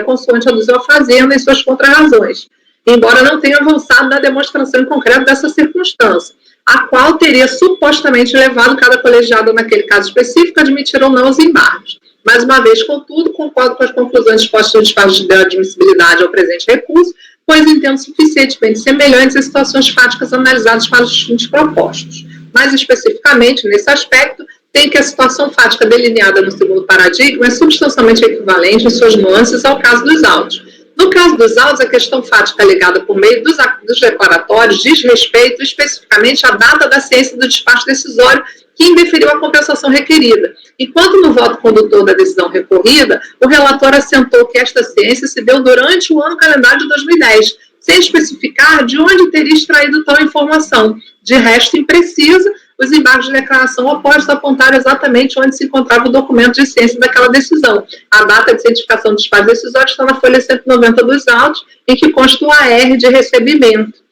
consoante aduziu a Fazenda e suas contrarrazões, embora não tenha avançado na demonstração em concreto dessa circunstância, a qual teria supostamente levado cada colegiado naquele caso específico a admitir ou não os embargos. Mais uma vez, contudo, concordo com as conclusões expostas no despacho de admissibilidade ao presente recurso, pois entendo suficientemente semelhantes às situações fáticas analisadas para os fins propostos. Mais especificamente, nesse aspecto, tem que a situação fática delineada no segundo paradigma é substancialmente equivalente em suas nuances ao caso dos autos. No caso dos autos, a questão fática alegada por meio dos declaratórios diz respeito especificamente à data da ciência do despacho decisório que indeferiu a compensação requerida. Enquanto no voto condutor da decisão recorrida, o relator assentou que esta ciência se deu durante o ano calendário de 2010, sem especificar de onde teria extraído tal informação. De resto, imprecisa, os embargos de declaração opostos apontaram exatamente onde se encontrava o documento de ciência daquela decisão. A data de cientificação do despacho decisório está na folha 190 dos autos, em que consta o AR de recebimento.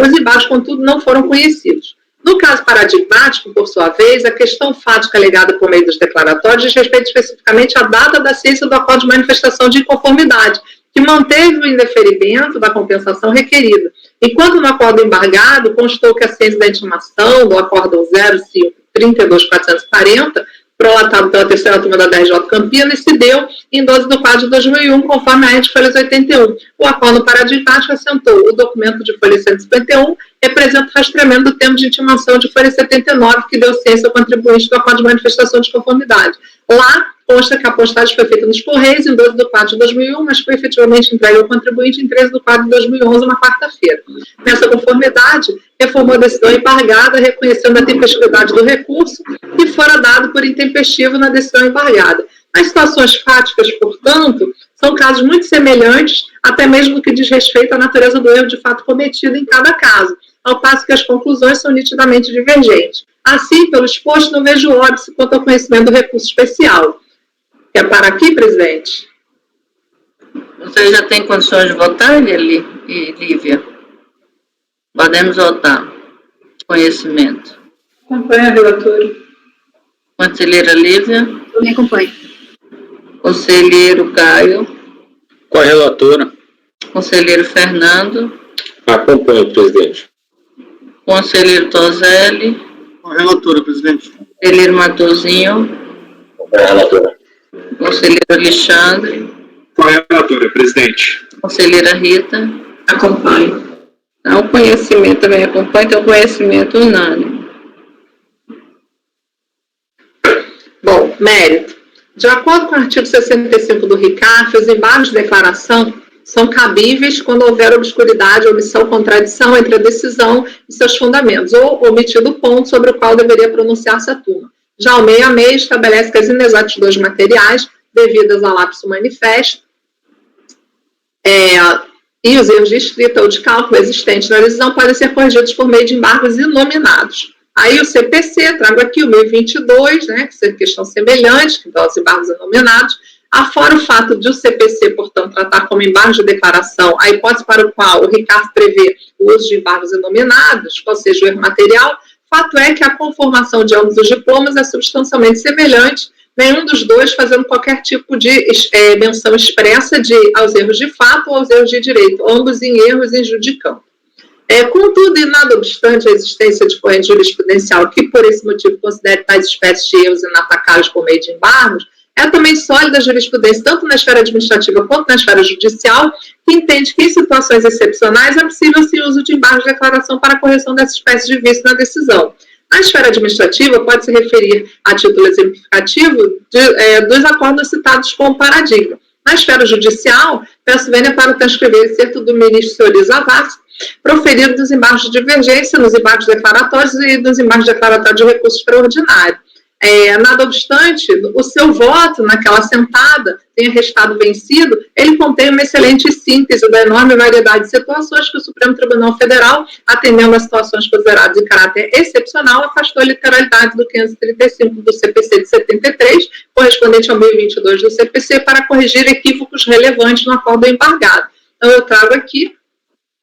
Os embargos, contudo, não foram conhecidos. No caso paradigmático, por sua vez, a questão fática alegada por meio dos declaratórios diz respeito especificamente à data da ciência do acordo de manifestação de inconformidade, que manteve o indeferimento da compensação requerida. Enquanto no acordo embargado, constou que a ciência da intimação do acórdão 05-32440 prolatado pela terceira turma da DRJ Campinas, se deu em 12 de 4 de 2001, conforme a arte de folhas 81. O acordo paradigmático assentou o documento de folha 151, representa o rastreamento do termo de intimação de folha 79, que deu ciência ao contribuinte do acordo de manifestação de conformidade. Lá, consta que a postagem foi feita nos Correios em 12 de 4 de 2001, mas foi efetivamente entregue ao contribuinte em 13 de 4 de 2011, uma quarta-feira. Nessa conformidade, reformou a decisão embargada, reconhecendo a tempestividade do recurso que fora dado por intempestivo na decisão embargada. As situações fáticas, portanto, são casos muito semelhantes, até mesmo no que diz respeito à natureza do erro de fato cometido em cada caso, ao passo que as conclusões são nitidamente divergentes. Assim, pelo exposto, não vejo óbice quanto ao conhecimento do recurso especial. Quer parar aqui, presidente? Você já tem condições de votar, Lívia? Podemos votar. Conhecimento. Acompanha a relatora. Conselheira Lívia. Eu me acompanho. Conselheiro Caio. Com a relatora. Conselheiro Fernando. Acompanho, presidente. Conselheiro Toselli. Com a relatora, presidente. Conselheiro Matosinho. Com a relatora. Conselheiro Alexandre. Com a relatora, presidente. Conselheira Rita. Acompanho. Então, o conhecimento também acompanha, que é o conhecimento unânime. Bom, mérito. De acordo com o artigo 65 do RICAF, os embargos de declaração são cabíveis quando houver obscuridade, omissão, contradição entre a decisão e seus fundamentos, ou omitido o ponto sobre o qual deveria pronunciar-se a turma. Já o 66 estabelece que as inexatidões materiais, devidas ao lapso manifesto, e os erros de escrita ou de cálculo existentes na decisão podem ser corrigidos por meio de embargos inominados. Aí o CPC, trago aqui o 1022, né, que são questões semelhantes, que dão os embargos inominados, afora o fato de o CPC, portanto, tratar como embargo de declaração a hipótese para o qual o RICAF prevê o uso de embargos inominados, ou seja, o erro material, fato é que a conformação de ambos os diplomas é substancialmente semelhante, nenhum dos dois fazendo qualquer tipo de menção expressa aos erros de fato ou aos erros de direito, ambos em erros em judicam. Contudo, e nada obstante a existência de corrente jurisprudencial que, por esse motivo, considere tais espécies de erros inatacáveis por meio de embargos, é também sólida a jurisprudência, tanto na esfera administrativa quanto na esfera judicial, que entende que, em situações excepcionais, é possível sim o uso de embargos de declaração para a correção dessa espécie de vício na decisão. Na esfera administrativa, pode-se referir a título exemplificativo dos acordos citados como paradigma. Na esfera judicial, peço vênia para transcrever excerto do ministro Senhor Zavascki, proferido dos embargos de divergência, nos embargos declaratórios e nos embargos declaratórios de recurso extraordinário. Nada obstante, o seu voto naquela sentada tenha restado vencido, ele contém uma excelente síntese da enorme variedade de situações que o Supremo Tribunal Federal, atendendo a situações consideradas de caráter excepcional, afastou a literalidade do 535 do CPC de 73, correspondente ao 1022 do CPC, para corrigir equívocos relevantes no acordo embargado. Então, eu trago aqui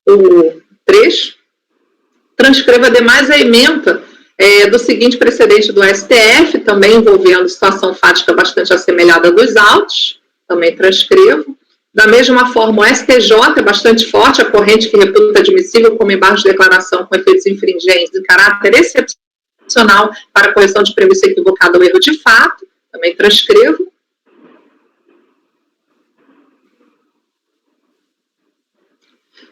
o trecho, transcreva ademais a ementa do seguinte precedente do STF, também envolvendo situação fática bastante assemelhada dos autos, também transcrevo. Da mesma forma, o STJ é bastante forte, a corrente que reputa admissível como embargo de declaração com efeitos infringentes de caráter excepcional para correção de premissa equivocada ou erro de fato, também transcrevo.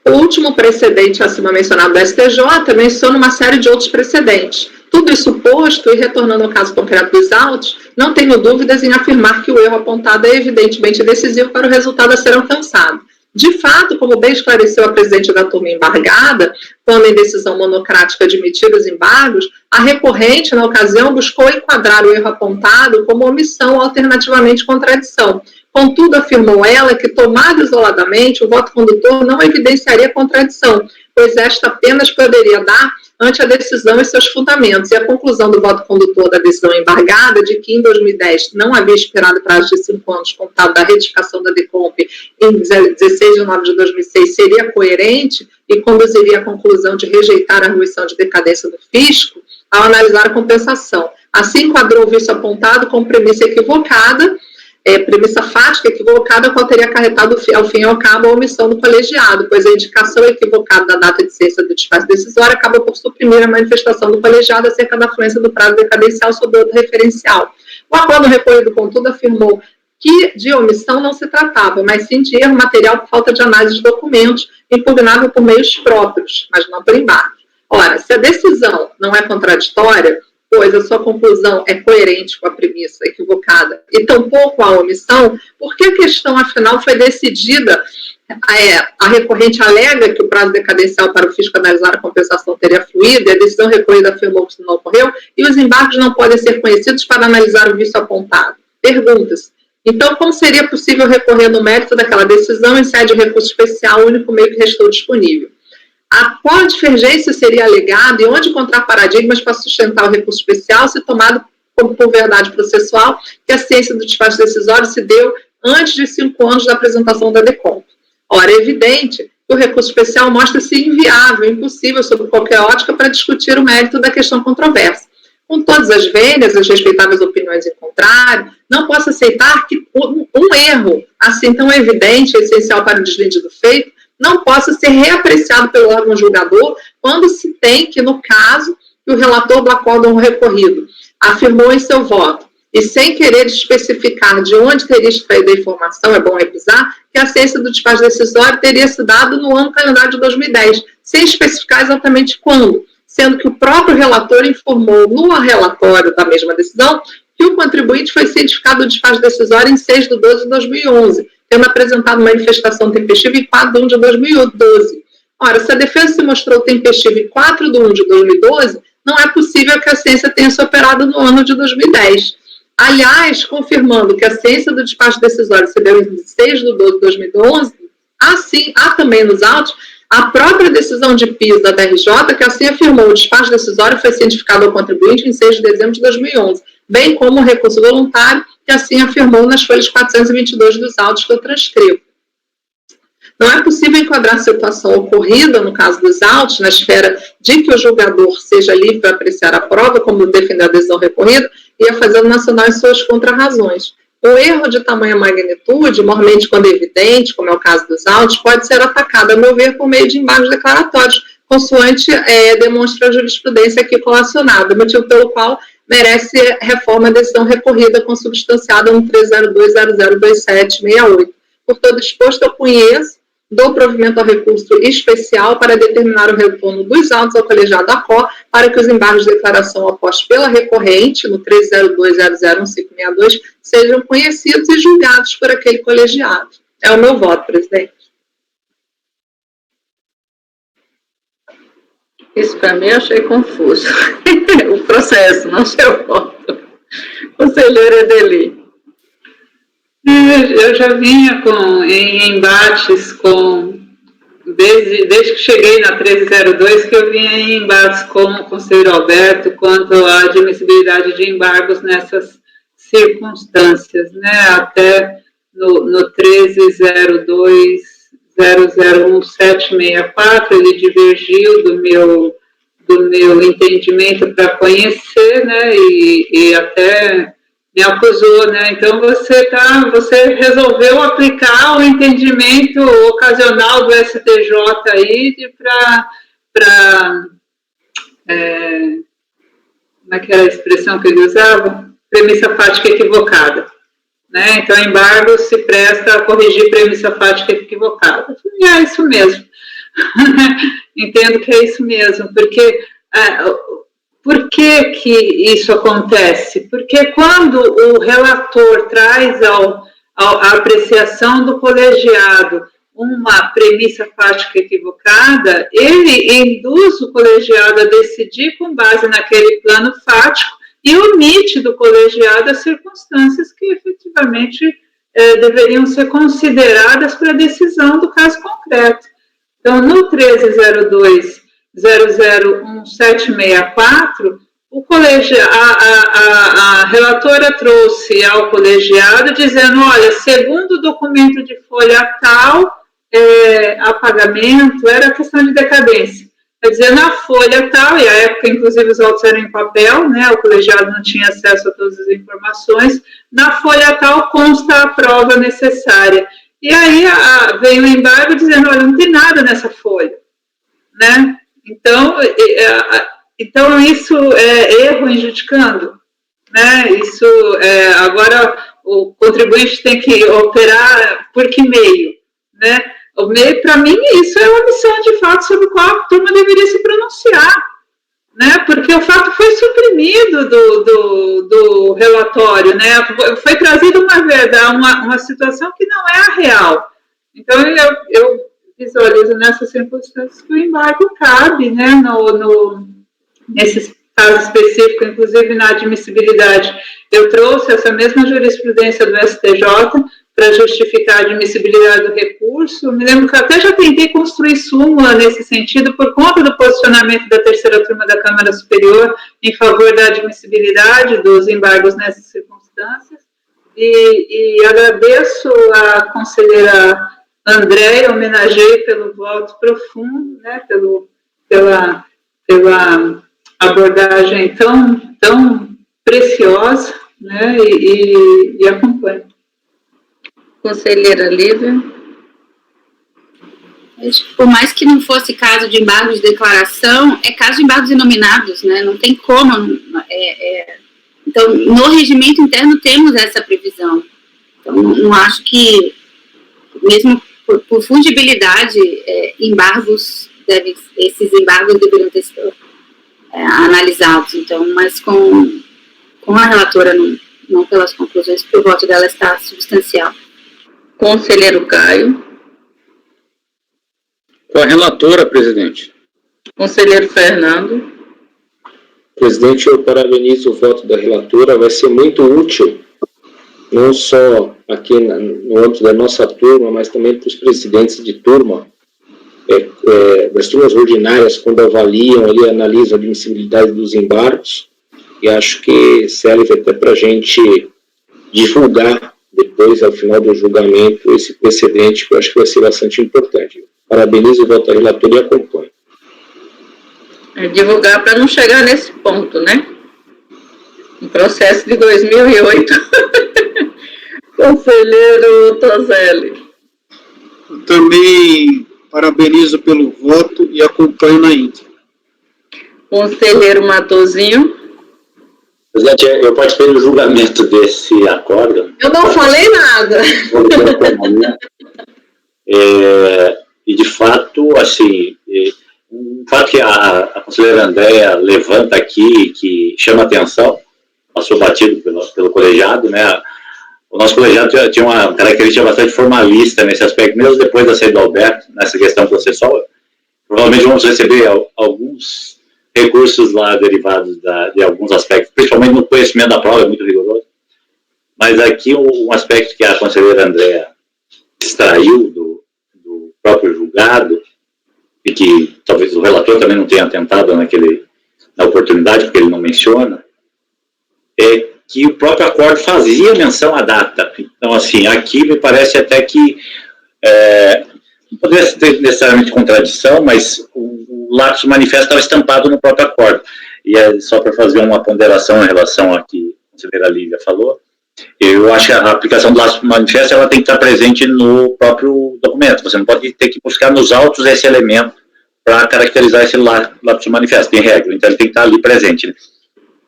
O último precedente acima mencionado do STJ menciona uma série de outros precedentes. Tudo isso posto, e retornando ao caso concreto dos autos, não tenho dúvidas em afirmar que o erro apontado é evidentemente decisivo para o resultado a ser alcançado. De fato, como bem esclareceu a presidente da turma embargada, quando em decisão monocrática admitida os embargos, a recorrente, na ocasião, buscou enquadrar o erro apontado como omissão ou alternativamente contradição. Contudo, afirmou ela que, tomado isoladamente, o voto condutor não evidenciaria contradição, pois esta apenas poderia dar ante a decisão e seus fundamentos. E a conclusão do voto condutor da decisão embargada, de que em 2010 não havia esperado prazo de 5 anos contado da retificação da DECOMP em 16 de novembro de 2006, seria coerente e conduziria à conclusão de rejeitar a arguição de decadência do fisco ao analisar a compensação. Assim, enquadrou o vício apontado como premissa equivocada, premissa fática equivocada, qual teria acarretado ao fim e ao cabo a omissão do colegiado, pois a indicação equivocada da data de ciência do despacho decisório acaba por suprimir a manifestação do colegiado acerca da fluência do prazo decadencial sobre outro referencial. O acordo recorrido, contudo, afirmou que de omissão não se tratava, mas sim de erro material por falta de análise de documentos, impugnável por meios próprios, mas não por embargo. Ora, se a decisão não é contraditória, pois a sua conclusão é coerente com a premissa equivocada, e tampouco a omissão, porque a questão, afinal, foi decidida, a recorrente alega que o prazo decadencial para o fisco analisar a compensação teria fluído, e a decisão recorrida afirmou que isso não ocorreu, e os embargos não podem ser conhecidos para analisar o vício apontado. Perguntas. Então, como seria possível recorrer no mérito daquela decisão em sede de recurso especial, o único meio que restou disponível? A qual divergência seria alegada e onde encontrar paradigmas para sustentar o recurso especial, se tomado como por verdade processual que a ciência do despacho decisório se deu antes de 5 anos da apresentação da DECOMP? Ora, é evidente que o recurso especial mostra-se inviável, impossível, sob qualquer ótica, para discutir o mérito da questão controversa. Com todas as vênias, as respeitáveis opiniões em contrário, não posso aceitar que um erro, assim tão evidente e essencial para o deslinde do feito, não possa ser reapreciado pelo órgão julgador quando se tem que, no caso, que o relator do acórdão recorrido afirmou em seu voto, e sem querer especificar de onde teria extraído a informação, é bom revisar, que a ciência do despacho decisório teria se dado no ano calendário de 2010, sem especificar exatamente quando, sendo que o próprio relator informou no relatório da mesma decisão que o contribuinte foi cientificado do despacho decisório em 6/12/2011, tendo apresentado manifestação tempestiva em 4/1/2012. Ora, se a defesa se mostrou tempestiva em 4/1/2012, não é possível que a ciência tenha se operado no ano de 2010. Aliás, confirmando que a ciência do despacho decisório se deu em 6/12/2011, assim, há também nos autos a própria decisão de piso da DRJ, que assim afirmou: o despacho decisório foi cientificado ao contribuinte em 6 de dezembro de 2011, bem como o recurso voluntário, que assim afirmou nas folhas 422 dos autos que eu transcrevo. Não é possível enquadrar a situação ocorrida, no caso dos autos, na esfera de que o julgador seja livre para apreciar a prova, como defendeu a decisão recorrida, e a Fazenda Nacional em suas contrarrazões. O erro de tamanha magnitude, mormente quando evidente, como é o caso dos autos, pode ser atacado, a meu ver, por meio de embargos declaratórios, consoante demonstra a jurisprudência aqui colacionada, motivo pelo qual merece reforma a decisão recorrida consubstanciada no 302002768. Por todo exposto, eu conheço, dou provimento ao recurso especial para determinar o retorno dos autos ao colegiado da COR para que os embargos de declaração opostos pela recorrente, no 302001562, sejam conhecidos e julgados por aquele colegiado. É o meu voto, presidente. Isso para mim eu achei confuso. O processo, não seu voto. Conselheira Edeli. Eu já vinha em embates desde que cheguei na 1302, que eu vinha em embates com o conselheiro Alberto quanto à admissibilidade de embargos nessas circunstâncias, né? Até no 1302001764, ele divergiu do meu entendimento para conhecer, né? E até me acusou, né? Então você resolveu aplicar o entendimento ocasional do STJ aí para como é que era a expressão que ele usava? Premissa fática equivocada, né? Então, embargo se presta a corrigir premissa fática equivocada. E é isso mesmo. Entendo que é isso mesmo, porque por que isso acontece? Porque quando o relator traz à apreciação do colegiado uma premissa fática equivocada, ele induz o colegiado a decidir com base naquele plano fático e omite do colegiado as circunstâncias que efetivamente deveriam ser consideradas para a decisão do caso concreto. Então, no 1302001764, a relatora trouxe ao colegiado dizendo, olha, segundo o documento de folha tal, a pagamento era questão de decadência. Quer dizer, na folha tal, e à época, inclusive, os autos eram em papel, né, o colegiado não tinha acesso a todas as informações, na folha tal consta a prova necessária. E aí veio o embargo dizendo, olha, não tem nada nessa folha, né? Então isso é erro injudicando, né? Isso, agora o contribuinte tem que operar por que meio, né? O meio, para mim, isso é uma missão de fato sobre a qual a turma deveria se pronunciar, né? Porque o fato foi suprimido do relatório, né? Foi trazida uma situação que não é a real. Então, eu visualizo nessas circunstâncias que o embargo cabe, né? Nesses casos específicos, inclusive na admissibilidade. Eu trouxe essa mesma jurisprudência do STJ para justificar a admissibilidade do recurso. Me lembro que eu até já tentei construir súmula nesse sentido por conta do posicionamento da terceira turma da Câmara Superior em favor da admissibilidade dos embargos nessas circunstâncias. E agradeço a conselheira Andréia, homenageei pelo voto profundo, né, pela abordagem tão preciosa, né, e acompanho. Conselheira Lívia. Por mais que não fosse caso de embargo de declaração, é caso de embargos inominados, né? Não tem como. Então, no regimento interno temos essa previsão. Então, não acho que, mesmo por fungibilidade, esses embargos deveriam ter sido analisados. Então, mas com a relatora, não pelas conclusões, porque o voto dela está substancial. Conselheiro Caio. Com a relatora, presidente. Conselheiro Fernando. Presidente, eu parabenizo o voto da relatora, vai ser muito útil, não só aqui no âmbito da nossa turma, mas também para os presidentes de turma, das turmas ordinárias, quando avaliam ali, analisam a admissibilidade dos embargos, e acho que serve até para a gente divulgar depois, ao final do julgamento, esse precedente, que eu acho que vai ser bastante importante. Parabenizo o voto da relatora e acompanho. Divulgar para não chegar nesse ponto, né? Um processo de 2008. Conselheiro Toselli. Também parabenizo pelo voto e acompanho na íntegra. Conselheiro Matosinho. Presidente, eu participei do julgamento desse acordo. Eu não falei nada. E, de fato, assim, um fato que a conselheira Andréia levanta aqui, que chama atenção, passou batido pelo colegiado, né? O nosso colegiado tinha uma característica bastante formalista nesse aspecto, mesmo depois da saída do Alberto, nessa questão processual. Provavelmente vamos receber alguns recursos lá derivados de alguns aspectos, principalmente no conhecimento da prova, é muito rigoroso. Mas aqui um aspecto que a conselheira Andréia extraiu do próprio julgado, e que talvez o relator também não tenha atentado na oportunidade, porque ele não menciona, é que o próprio acordo fazia menção à data. Então, assim, aqui me parece até que não poderia ter necessariamente contradição, mas o lapsus manifesto estava estampado no próprio acordo. E só para fazer uma ponderação em relação ao que a conselheira Lívia falou, eu acho que a aplicação do lapsus manifesto ela tem que estar presente no próprio documento. Você não pode ter que buscar nos autos esse elemento para caracterizar esse lapsus manifesto. Tem regra, então ele tem que estar ali presente. Né?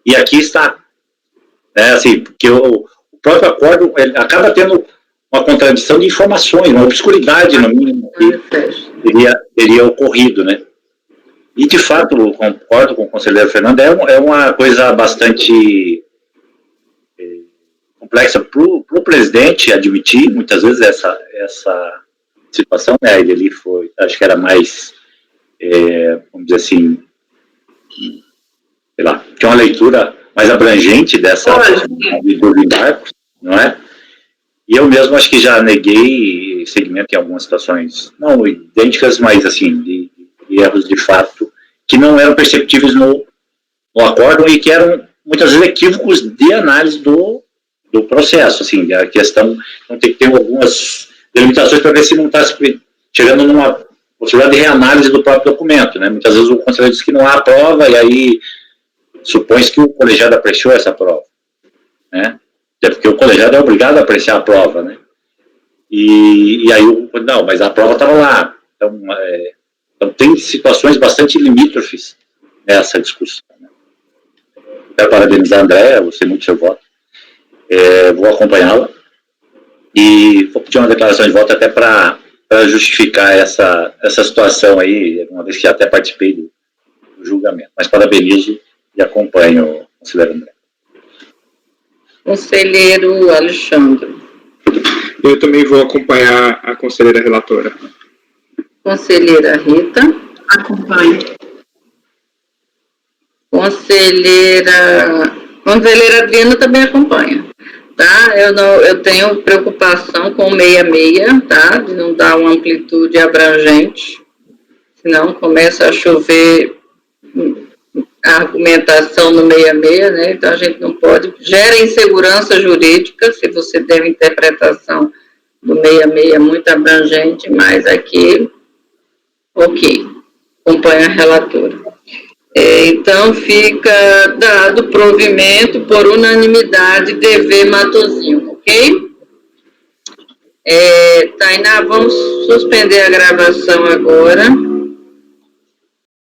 E aqui está. Assim, porque o próprio acordo ele acaba tendo uma contradição de informações, uma obscuridade, no mínimo, que teria ocorrido, né? E, de fato, eu concordo com o conselheiro Fernando, é uma coisa bastante complexa para o presidente admitir, muitas vezes, essa situação, né? Ele ali foi, acho que era mais, vamos dizer assim, sei lá, tinha uma leitura mais abrangente dessa dos embargos, não é? E eu mesmo acho que já neguei segmento em algumas situações, não idênticas, mas assim, de erros de fato, que não eram perceptíveis no acordo e que eram muitas vezes equívocos de análise do processo, assim, a questão não tem que ter algumas delimitações para ver se não está chegando numa possibilidade de reanálise do próprio documento, né? Muitas vezes o conselheiro diz que não há prova e aí supõe-se que o colegiado apreciou essa prova, né? Até porque o colegiado é obrigado a apreciar a prova, né? E aí, não, mas a prova estava lá. Então tem situações bastante limítrofes nessa discussão, né? Quero parabenizar a Andréa, gostei muito do seu voto. Vou acompanhá-la e vou pedir uma declaração de voto até para justificar essa situação aí, uma vez que até participei do julgamento. Mas parabenizo e acompanho o conselheiro André. Conselheiro Alexandre. Eu também vou acompanhar a conselheira relatora. Conselheira Rita. Acompanho. Conselheira Adriana também acompanha, tá? Eu tenho preocupação com o 66, tá? De não dar uma amplitude abrangente, senão começa a chover a argumentação no 66, né? Então a gente não pode, gera insegurança jurídica se você der uma interpretação do 66 muito abrangente, mas aqui, ok, acompanha a relatora. Então, fica dado provimento por unanimidade DV Matosinho, ok? Tainá, vamos suspender a gravação agora.